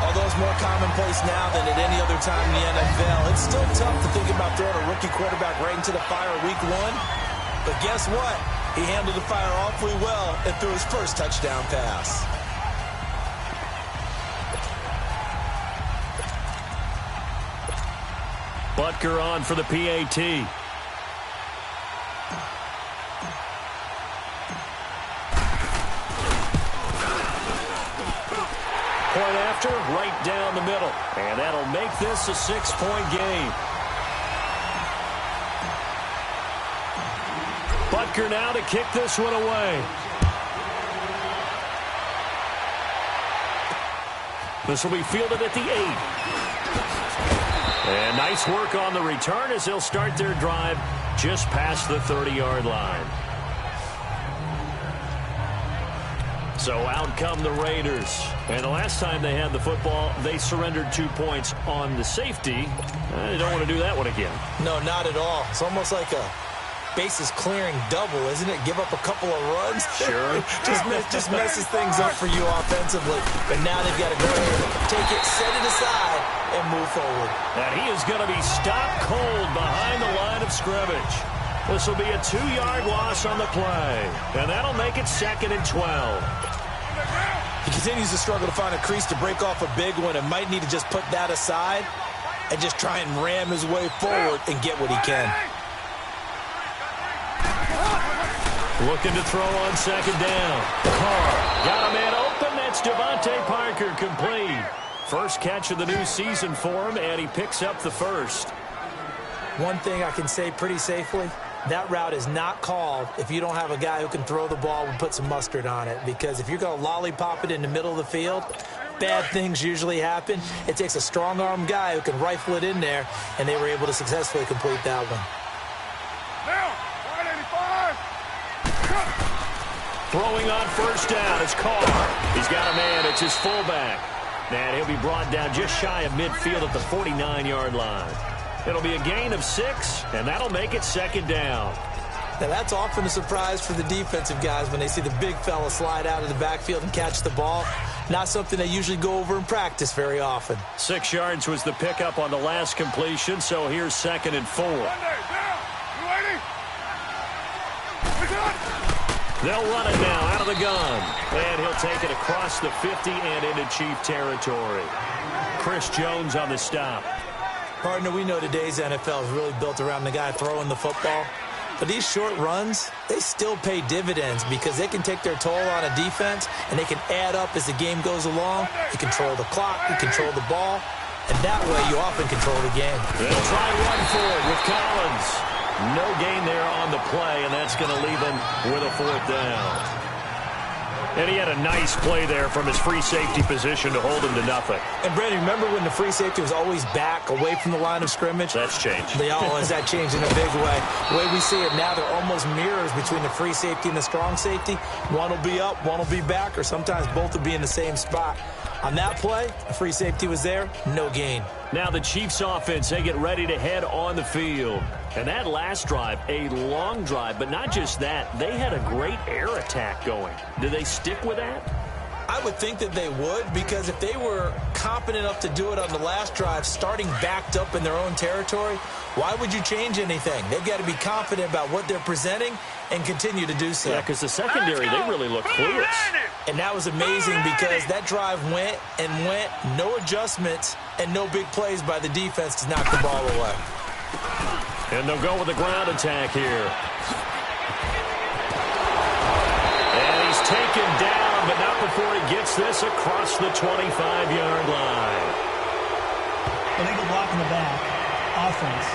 Although it's more commonplace now than at any other time in the NFL, it's still tough to think about throwing a rookie quarterback right into the fire week 1. But guess what? He handled the fire awfully well and threw his first touchdown pass. Butker on for the PAT. Point after, right down the middle. And that'll make this a 6-point game. Butker now to kick this one away. This will be fielded at the 8. And nice work on the return as they'll start their drive just past the 30-yard line. So out come the Raiders. And the last time they had the football, they surrendered 2 points on the safety. They don't want to do that one again. No, not at all. It's almost like a bases clearing double, isn't it? Give up a couple of runs. Sure. just messes things up for you offensively. But now they've got to go ahead, take it, set it aside, and move forward. And he is going to be stopped cold behind the line of scrimmage. This will be a 2-yard loss on the play. And that'll make it 2nd and 12. He continues to struggle to find a crease to break off a big one and might need to just put that aside and just try and ram his way forward and get what he can. Looking to throw on second down. Carr got a man open. That's Devontae Parker complete. First catch of the new season for him, and he picks up the first. One thing I can say pretty safely, that route is not called if you don't have a guy who can throw the ball and put some mustard on it. Because if you're going to lollipop it in the middle of the field, bad things usually happen. It takes a strong-arm guy who can rifle it in there, and they were able to successfully complete that one. Throwing on first down is Carr. He's got a man. It's his fullback. And he'll be brought down just shy of midfield at the 49-yard line. It'll be a gain of 6, and that'll make it 2nd down. Now, that's often a surprise for the defensive guys when they see the big fella slide out of the backfield and catch the ball. Not something they usually go over in practice very often. 6 yards was the pickup on the last completion, so here's 2nd and 4. They'll run it now out of the gun. And he'll take it across the 50 and into Chief territory. Chris Jones on the stop. Partner, we know today's NFL is really built around the guy throwing the football. But these short runs, they still pay dividends because they can take their toll on a defense, and they can add up as the game goes along. You control the clock, you control the ball, and that way you often control the game. They'll try one for it with Collins. No gain there on the play, and that's going to leave him with a 4th down. And he had a nice play there from his free safety position to hold him to nothing. And, Brandon, remember when the free safety was always back away from the line of scrimmage? That's changed. That changed in a big way. The way we see it now, they're almost mirrors between the free safety and the strong safety. One will be up, one will be back, or sometimes both will be in the same spot. On that play, the free safety was there, no gain. Now the Chiefs offense, they get ready to head on the field. And that last drive, a long drive, but not just that, they had a great air attack going. Do they stick with that? I would think that they would, because if they were competent enough to do it on the last drive, starting backed up in their own territory, why would you change anything? They've got to be confident about what they're presenting and continue to do so. Yeah, because the secondary, they really look clueless. And that was amazing because that drive went and went, no adjustments, and no big plays by the defense to knock the ball away. And they'll go with the ground attack here. And he's taken down, but not before he gets this across the 25-yard line. Illegal block in the back. Offense.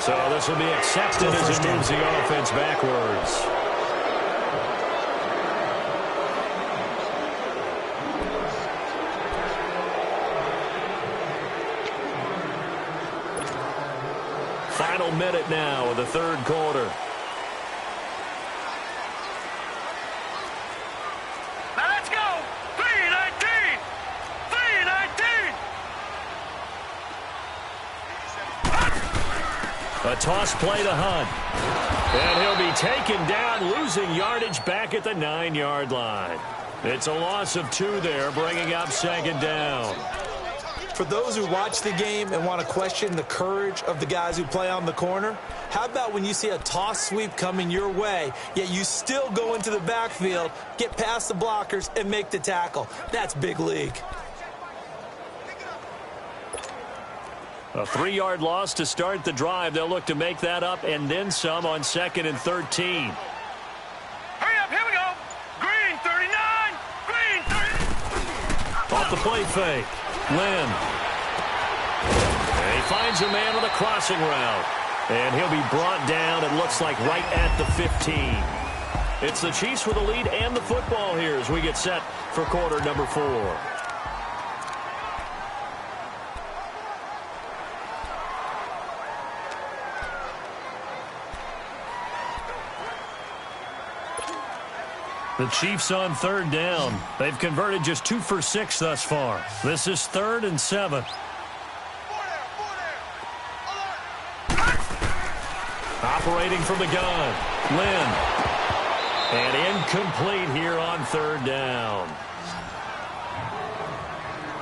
So this will be accepted as it moves the offense backwards. Final minute now of the 3rd quarter. Now let's go. 3:19. 3:19. A toss play to Hunt. And he'll be taken down, losing yardage back at the 9-yard line. It's a loss of 2 there, bringing up 2nd down. For those who watch the game and want to question the courage of the guys who play on the corner, how about when you see a toss sweep coming your way, yet you still go into the backfield, get past the blockers, and make the tackle? That's big league. A 3-yard loss to start the drive. They'll look to make that up and then some on 2nd and 13. Hurry up, here we go. Green 39. Green 30. Off the play fake. Lynn. And he finds a man on the crossing route. And he'll be brought down, it looks like, right at the 15. It's the Chiefs with the lead and the football here as we get set for quarter number 4. The Chiefs on 3rd down. They've converted just 2 for 6 thus far. This is 3rd and 7. Operating from the gun. Lynn. And incomplete here on 3rd down.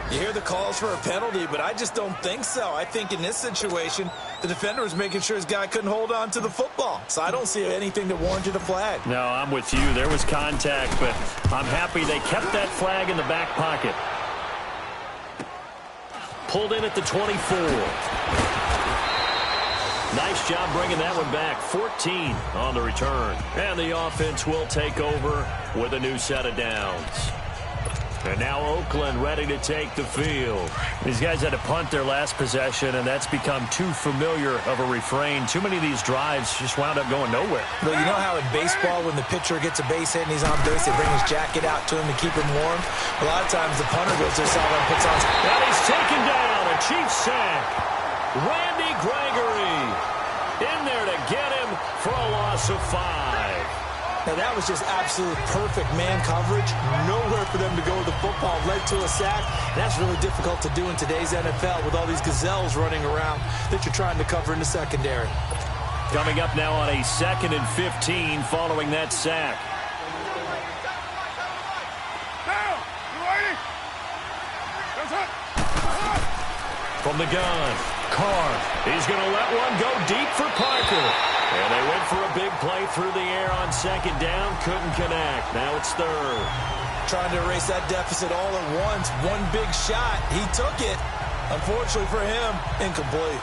You hear the calls for a penalty, but I just don't think so. I think in this situation, the defender was making sure his guy couldn't hold on to the football. So I don't see anything that warranted a flag. No, I'm with you. There was contact, but I'm happy they kept that flag in the back pocket. Pulled in at the 24. Nice job bringing that one back. 14 on the return. And the offense will take over with a new set of downs. And now Oakland ready to take the field. These guys had to punt their last possession, and that's become too familiar of a refrain. Too many of these drives just wound up going nowhere. Well, you know how in baseball, when the pitcher gets a base hit and he's on base, they bring his jacket out to him to keep him warm? A lot of times the punter goes to the sideline and puts on... And he's taken down. A Chiefs sack. Randy Gregory in there to get him for a loss of 5. Now, that was just absolute perfect man coverage. Nowhere for them to go with the football. Led to a sack. That's really difficult to do in today's NFL with all these gazelles running around that you're trying to cover in the secondary. Coming up now on a 2nd and 15 following that sack. From the gun, Carr. He's going to let one go deep for Parker. And they went for a big play through the air on 2nd down. Couldn't connect. Now it's 3rd. Trying to erase that deficit all at once. One big shot. He took it. Unfortunately for him, incomplete.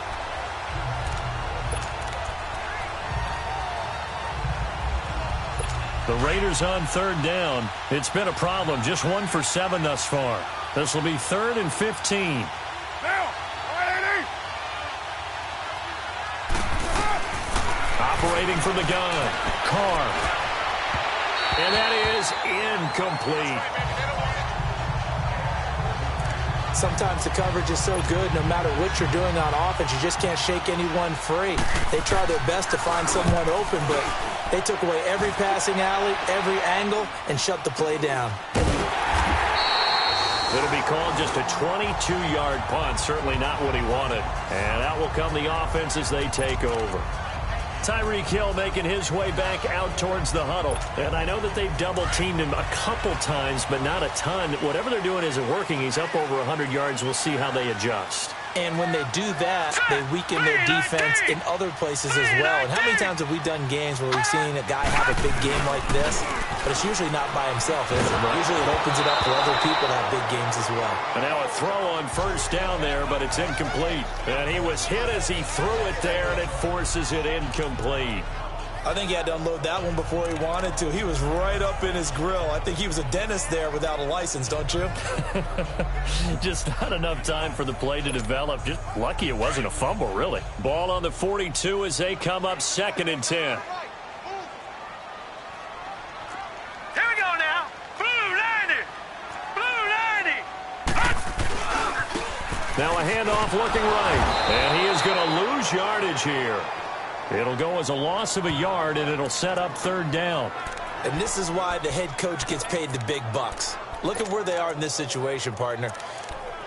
The Raiders on third down. It's been a problem. Just 1 for 7 thus far. This will be 3rd and 15. Operating from the gun. Carr. And that is incomplete. Sometimes the coverage is so good, no matter what you're doing on offense, you just can't shake anyone free. They try their best to find someone open, but they took away every passing alley, every angle, and shut the play down. It'll be called just a 22-yard punt. Certainly not what he wanted. And out will come the offense as they take over. Tyreek Hill making his way back out towards the huddle. And I know that they've double-teamed him a couple times, but not a ton. Whatever they're doing isn't working. He's up over 100 yards. We'll see how they adjust. And when they do that, they weaken their defense in other places as well. And how many times have we done games where we've seen a guy have a big game like this? But it's usually not by himself, is it? Usually it opens it up for other people to have big games as well. And now a throw on first down there, but it's incomplete. And he was hit as he threw it there, and it forces it incomplete. I think he had to unload that one before he wanted to. He was right up in his grill. I think he was a dentist there without a license, don't you? Just not enough time for the play to develop. Just lucky it wasn't a fumble, really. Ball on the 42 as they come up 2nd and 10. Here we go now. Blue 90. Blue 90. Now a handoff looking right. And he is going to lose yardage here. It'll go as a loss of a yard, and it'll set up 3rd down. And this is why the head coach gets paid the big bucks. Look at where they are in this situation, partner.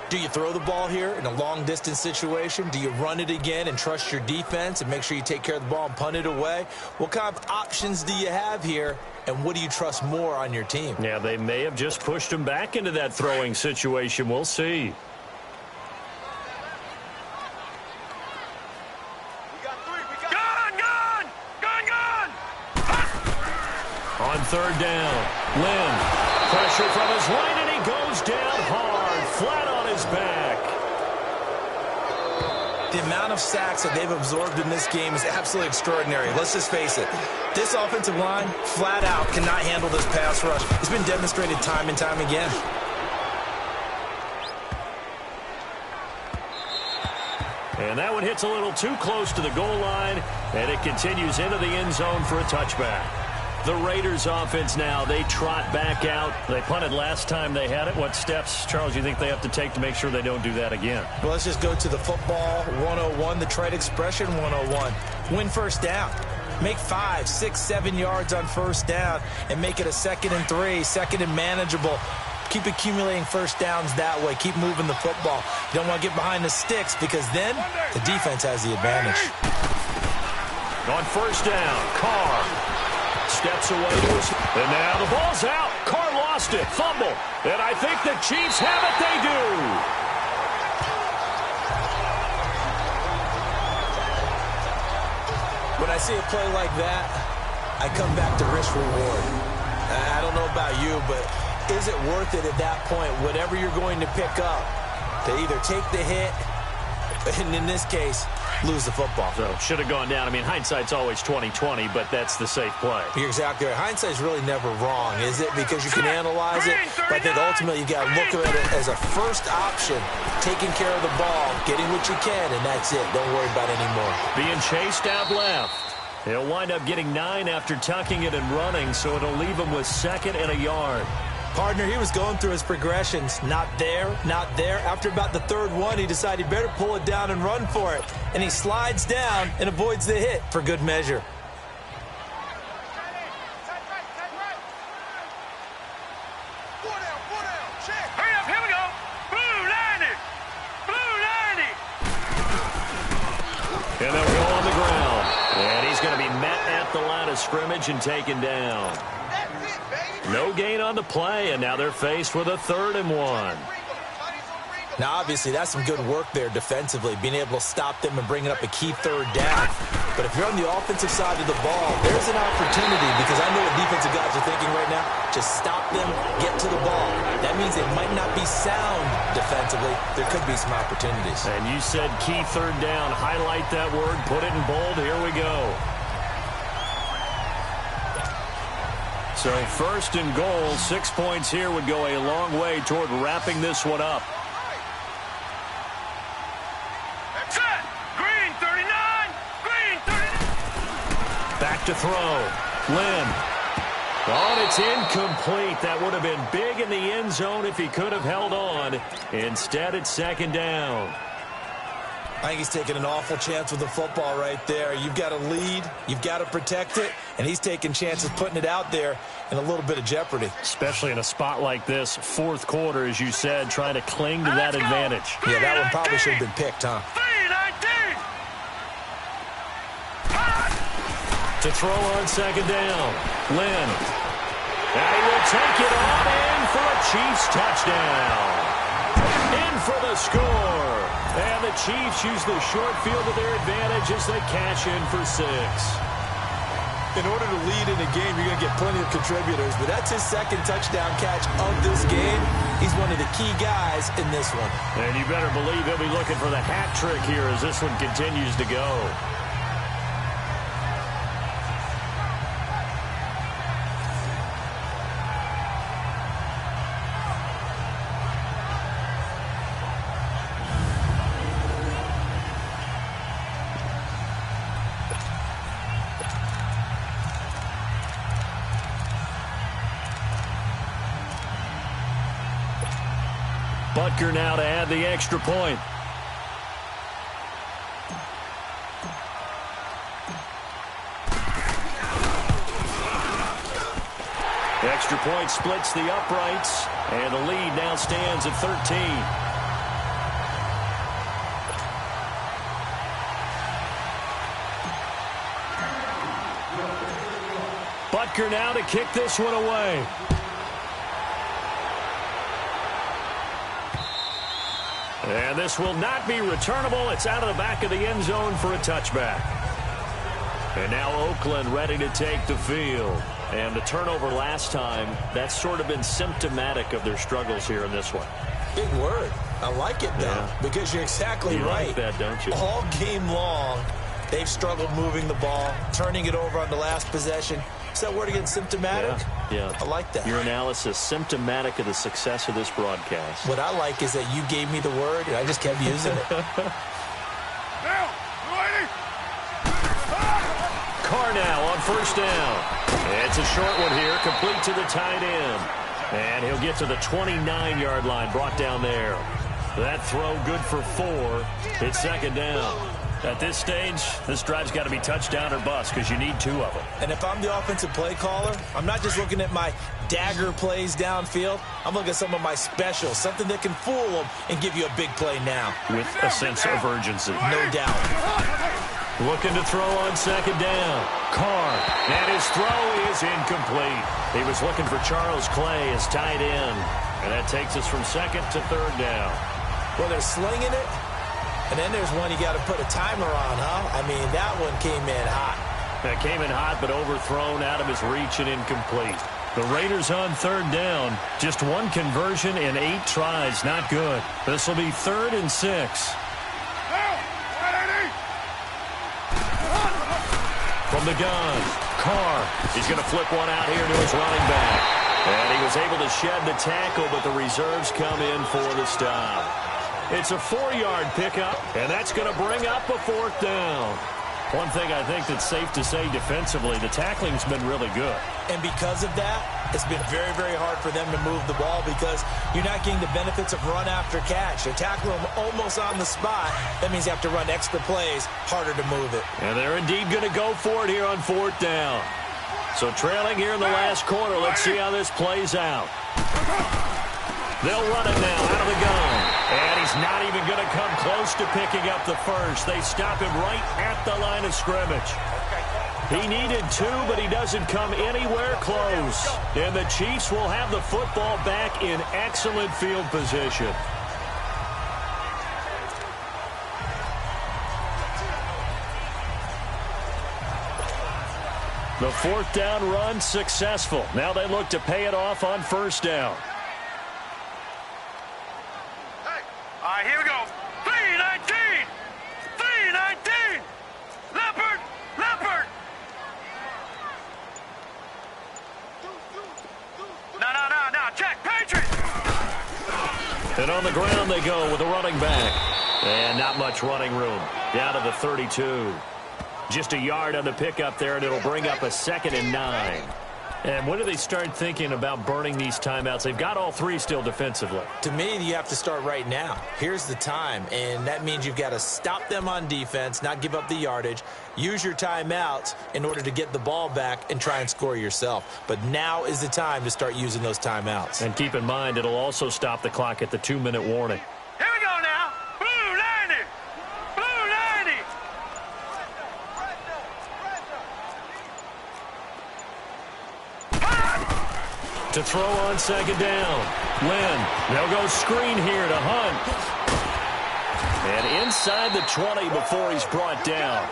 Do you throw the ball here in a long-distance situation? Do you run it again and trust your defense and make sure you take care of the ball and punt it away? What kind of options do you have here, and what do you trust more on your team? Yeah, they may have just pushed him back into that throwing situation. We'll see. On 3rd down, Lynn, pressure from his right, and he goes down hard, flat on his back. The amount of sacks that they've absorbed in this game is absolutely extraordinary. Let's just face it. This offensive line, flat out, cannot handle this pass rush. It's been demonstrated time and time again. And that one hits a little too close to the goal line, and it continues into the end zone for a touchback. The Raiders offense now, they trot back out. They punted last time they had it. What steps, Charles, you think they have to take to make sure they don't do that again? Well, let's just go to the football 101, the trade expression 101. Win first down. Make 5, 6, 7 yards on first down and make it a 2nd and 3, 2nd and manageable. Keep accumulating first downs that way. Keep moving the football. You don't want to get behind the sticks because then the defense has the advantage. On first down, Carr steps away to his... And now the ball's out. Carr lost it. Fumble. And I think the Chiefs have it. They do. When I see a play like that, I come back to risk reward. I don't know about you, but is it worth it at that point, whatever you're going to pick up, to either take the hit, and in this case, lose the football? So should have gone down. I mean, hindsight's always 20/20, but that's the safe play. You're exactly right. Hindsight's really never wrong, is it? Because you can analyze it, but I think ultimately you got to look at it as a first option, taking care of the ball, getting what you can, and that's it. Don't worry about it anymore. Being chased out left. He'll wind up getting 9 after tucking it and running, so it'll leave him with 2nd and a yard. Partner, he was going through his progressions. Not there, not there. After about the 3rd one, he decided he better pull it down and run for it. And he slides down and avoids the hit for good measure. Hurry up, here we go. Blue 90. Blue 90. And they'll go on the ground. And he's going to be met at the line of scrimmage and taken down. No gain on the play, and now they're faced with a 3rd and 1. Now, obviously, that's some good work there defensively, being able to stop them and bringing up a key 3rd down. But if you're on the offensive side of the ball, there's an opportunity, because I know what defensive guys are thinking right now. Just stop them, get to the ball. That means they might not be sound defensively, defensively, there could be some opportunities. And you said key third down. Highlight that word. Put it in bold. Here we go. So first and goal, 6 points here would go a long way toward wrapping this one up. Set. Green 39. Green 39. Back to throw. Lynn. Oh, and it's incomplete. That would have been big in the end zone if he could have held on. Instead, it's second down. I think he's taking an awful chance with the football right there. You've got to lead, you've got to protect it, and he's taking chances putting it out there in a little bit of jeopardy. Especially in a spot like this, fourth quarter, as you said, trying to cling to that advantage. Yeah, that one probably should have been picked, huh? 319. To throw on second down, Lynn. And he will take it on in for a Chiefs touchdown. In for the score. And the Chiefs use the short field to their advantage as they cash in for 6. In order to lead in a game, you're going to get plenty of contributors, but that's his second touchdown catch of this game. He's one of the key guys in this one. And you better believe he'll be looking for the hat trick here as this one continues to go. Butker now to add the extra point. Extra point splits the uprights, and the lead now stands at 13. Butker now to kick this one away. And this will not be returnable. It's out of the back of the end zone for a touchback. And now Oakland ready to take the field. And the turnover last time, that's sort of been symptomatic of their struggles here in this one. Big word. I like it, though, because you're exactly right. You like that, don't you? All game long, they've struggled moving the ball, turning it over on the last possession. Is that word again, symptomatic? Yeah. I like that. Your analysis, symptomatic of the success of this broadcast. What I like is that you gave me the word, and I just kept using it. Carr now on first down. It's a short one here, complete to the tight end. And he'll get to the 29-yard line, brought down there. That throw good for 4. It's second down. At this stage, this drive's got to be touchdown or bust because you need 2 of them. And if I'm the offensive play caller, I'm not just looking at my dagger plays downfield. I'm looking at some of my specials, something that can fool them and give you a big play now. With a sense of urgency. No doubt. Looking to throw on second down. Carr. And his throw is incomplete. He was looking for Charles Clay as tight end. And that takes us from second to third down. Well, they're slinging it. And then there's one you got to put a timer on, huh? I mean, that one came in hot. That came in hot, but overthrown out of his reach and incomplete. The Raiders on third down. Just one conversion in 8 tries. Not good. This will be 3rd and 6. From the gun, Carr. He's going to flip one out here to his running back. And he was able to shed the tackle, but the reserves come in for the stop. It's a 4-yard pickup, and that's going to bring up a 4th down. One thing I think that's safe to say defensively, the tackling's been really good. And because of that, it's been very, very hard for them to move the ball because you're not getting the benefits of run after catch. They're tackling them almost on the spot. That means you have to run extra plays, harder to move it. And they're indeed going to go for it here on 4th down. So trailing here in the last quarter, let's see how this plays out. They'll run it now out of the gun. And he's not even going to come close to picking up the first. They stop him right at the line of scrimmage. He needed 2, but he doesn't come anywhere close. And the Chiefs will have the football back in excellent field position. The 4th down run successful. Now they look to pay it off on first down. Hey, right, here we go. 319. 319. Leopard. Leopard. No. Check. Patriots. And on the ground they go with a running back. And not much running room. Down to the 32. Just a yard on the pickup there, and it'll bring up a 2nd and 9. And when do they start thinking about burning these timeouts? They've got all 3 still defensively. To me, you have to start right now. Here's the time, and that means you've got to stop them on defense, not give up the yardage, use your timeouts in order to get the ball back and try and score yourself. But now is the time to start using those timeouts. And keep in mind, it'll also stop the clock at the 2-minute warning. Here we go now. Blue 90. Blue 90. To throw on 2nd down. Lynn, they'll go screen here to Hunt. And inside the 20 before he's brought down.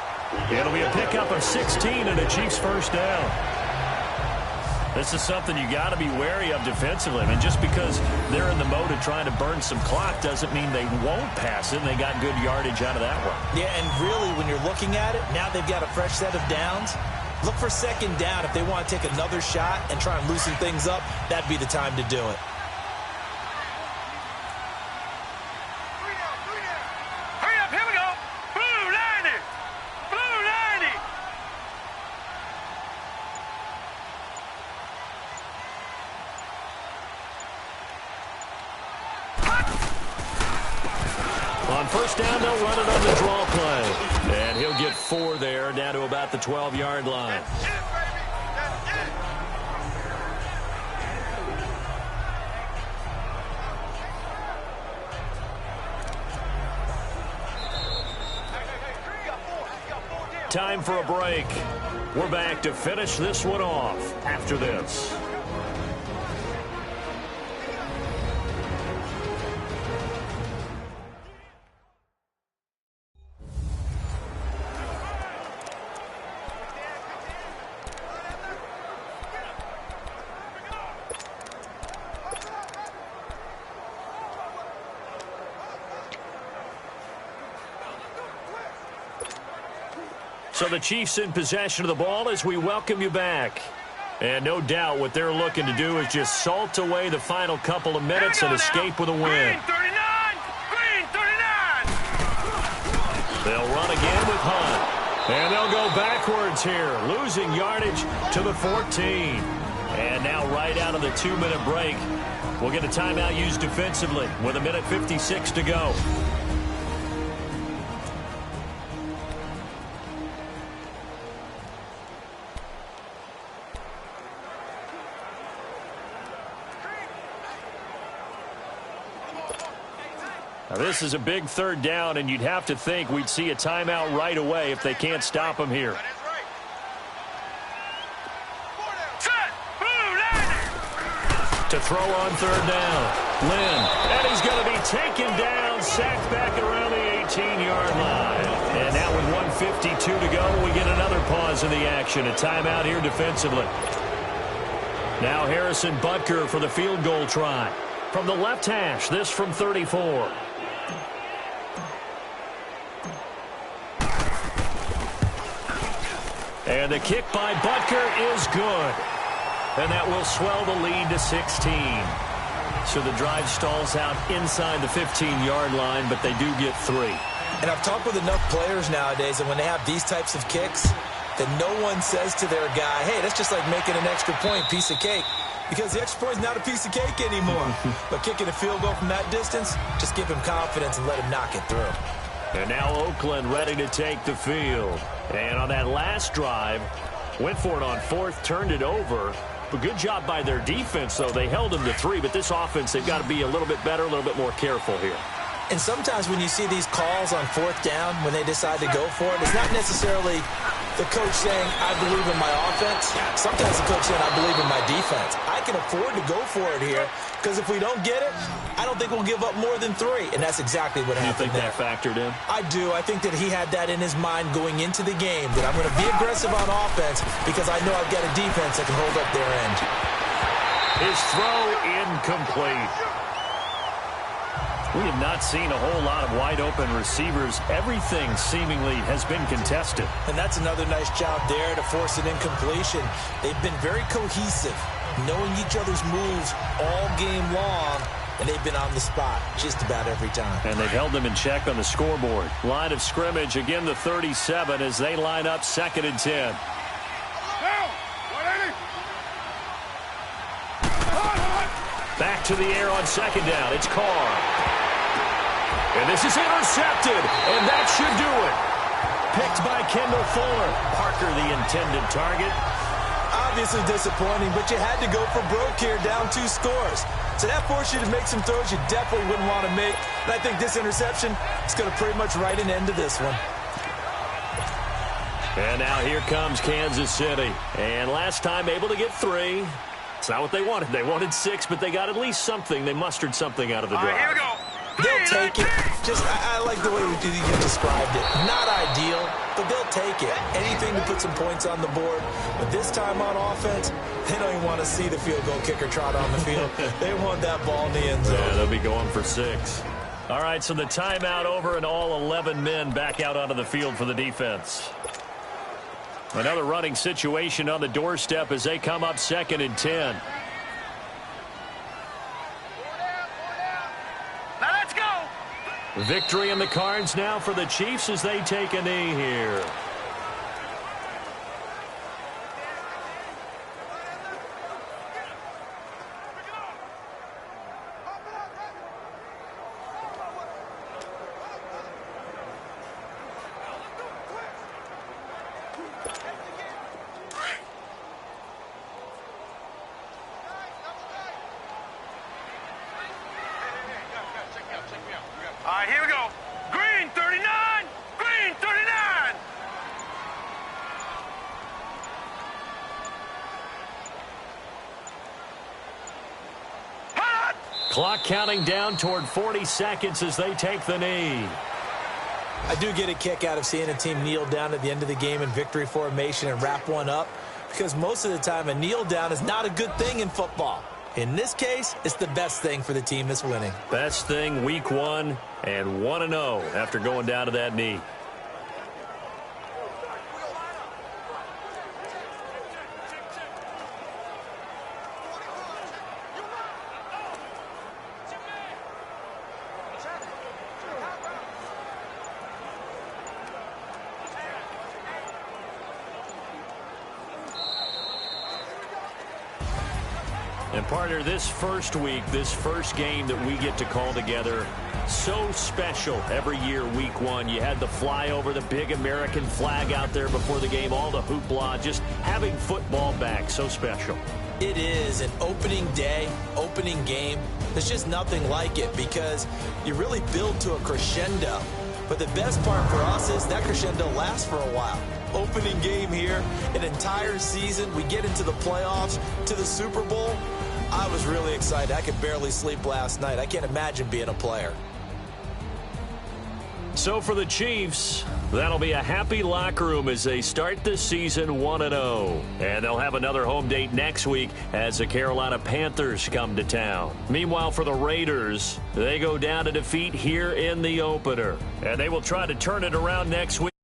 It'll be a pickup of 16 and a Chiefs first down. This is something you got to be wary of defensively. I mean, just because they're in the mode of trying to burn some clock doesn't mean they won't pass it. And they got good yardage out of that one. Yeah, and really, when you're looking at it, now they've got a fresh set of downs. Look for 2nd down. If they want to take another shot and try and loosen things up, that'd be the time to do it. Hurry up, here we go. Blue 90. Blue 90. On 1st down, they'll run it on the draw play. And he'll get 4 there, down to about the 12-yard line. That's it, baby. That's it. Time for a break. We're back to finish this one off after this. So the Chiefs in possession of the ball as we welcome you back. And no doubt what they're looking to do is just salt away the final couple of minutes and escape with a win. Green 39. Green 39. They'll run again with Hunt. And they'll go backwards here, losing yardage to the 14. And now right out of the 2-minute break, we'll get a timeout used defensively with 1:56 to go. Now this is a big 3rd down, and you'd have to think we'd see a timeout right away if they can't stop him here. Set. Blue 90. To throw on 3rd down. Lynn, and he's going to be taken down, sacked back around the 18-yard line. And now with 1:52 to go, we get another pause in the action. A timeout here defensively. Now Harrison Butker for the field goal try. From the left hash, this from 34. And the kick by Butker is good. And that will swell the lead to 16. So the drive stalls out inside the 15-yard line, but they do get 3. And I've talked with enough players nowadays, and when they have these types of kicks, that no one says to their guy, hey, that's just like making an extra point, piece of cake. Because the extra point is not a piece of cake anymore. But kicking a field goal from that distance, just give him confidence and let him knock it through. And now Oakland ready to take the field. And on that last drive, went for it on 4th, turned it over. But good job by their defense, though. They held them to 3, but this offense, they've got to be a little bit better, a little bit more careful here. And sometimes when you see these calls on 4th down, when they decide to go for it, it's not necessarily the coach saying, I believe in my offense. Sometimes the coach saying, I believe in my defense. I can afford to go for it here because if we don't get it, I don't think we'll give up more than 3. And that's exactly what happened there. You think that factored in? I do. I think that he had that in his mind going into the game, that I'm going to be aggressive on offense because I know I've got a defense that can hold up their end. His throw incomplete. We have not seen a whole lot of wide-open receivers. Everything seemingly has been contested. And that's another nice job there to force an incompletion. They've been very cohesive, knowing each other's moves all game long, and they've been on the spot just about every time. And they've held them in check on the scoreboard. Line of scrimmage, again the 37 as they line up 2nd and 10. Back to the air on 2nd down. It's Carr. And this is intercepted, and that should do it. Picked by Kendall Fuller. Parker, the intended target. Obviously disappointing, but you had to go for broke here, down 2 scores. So that forced you to make some throws you definitely wouldn't want to make. And I think this interception is going to pretty much write an end to this one. And now here comes Kansas City. And last time able to get 3. It's not what they wanted. They wanted 6, but they got at least something. They mustered something out of the drive. All right, here we go. They'll take it. I like the way you described it. Not ideal, but they'll take it. Anything to put some points on the board. But this time on offense, they don't even want to see the field goal kicker trot on the field. They want that ball in the end zone. Yeah, they'll be going for 6. All right, so the timeout over and all 11 men back out onto the field for the defense. Another running situation on the doorstep as they come up 2nd and 10. Now let's go. Victory in the cards now for the Chiefs as they take a knee here. All right, here we go. Green 39. Green 39. Hot. Clock counting down toward 40 seconds as they take the knee. I do get a kick out of seeing a team kneel down at the end of the game in victory formation and wrap one up, because most of the time a kneel down is not a good thing in football. In this case, it's the best thing for the team that's winning. Best thing week 1 and 1-0 after going down to that knee. And partner, this first week, this first game that we get to call together, so special every year, week 1. You had the flyover, the big American flag out there before the game, all the hoopla, just having football back, so special. It is an opening day, opening game. There's just nothing like it because you really build to a crescendo. But the best part for us is that crescendo lasts for a while. Opening game here, an entire season. We get into the playoffs, to the Super Bowl. I was really excited. I could barely sleep last night. I can't imagine being a player. So for the Chiefs, that'll be a happy locker room as they start this season 1-0. And they'll have another home date next week as the Carolina Panthers come to town. Meanwhile, for the Raiders, they go down to defeat here in the opener. And they will try to turn it around next week.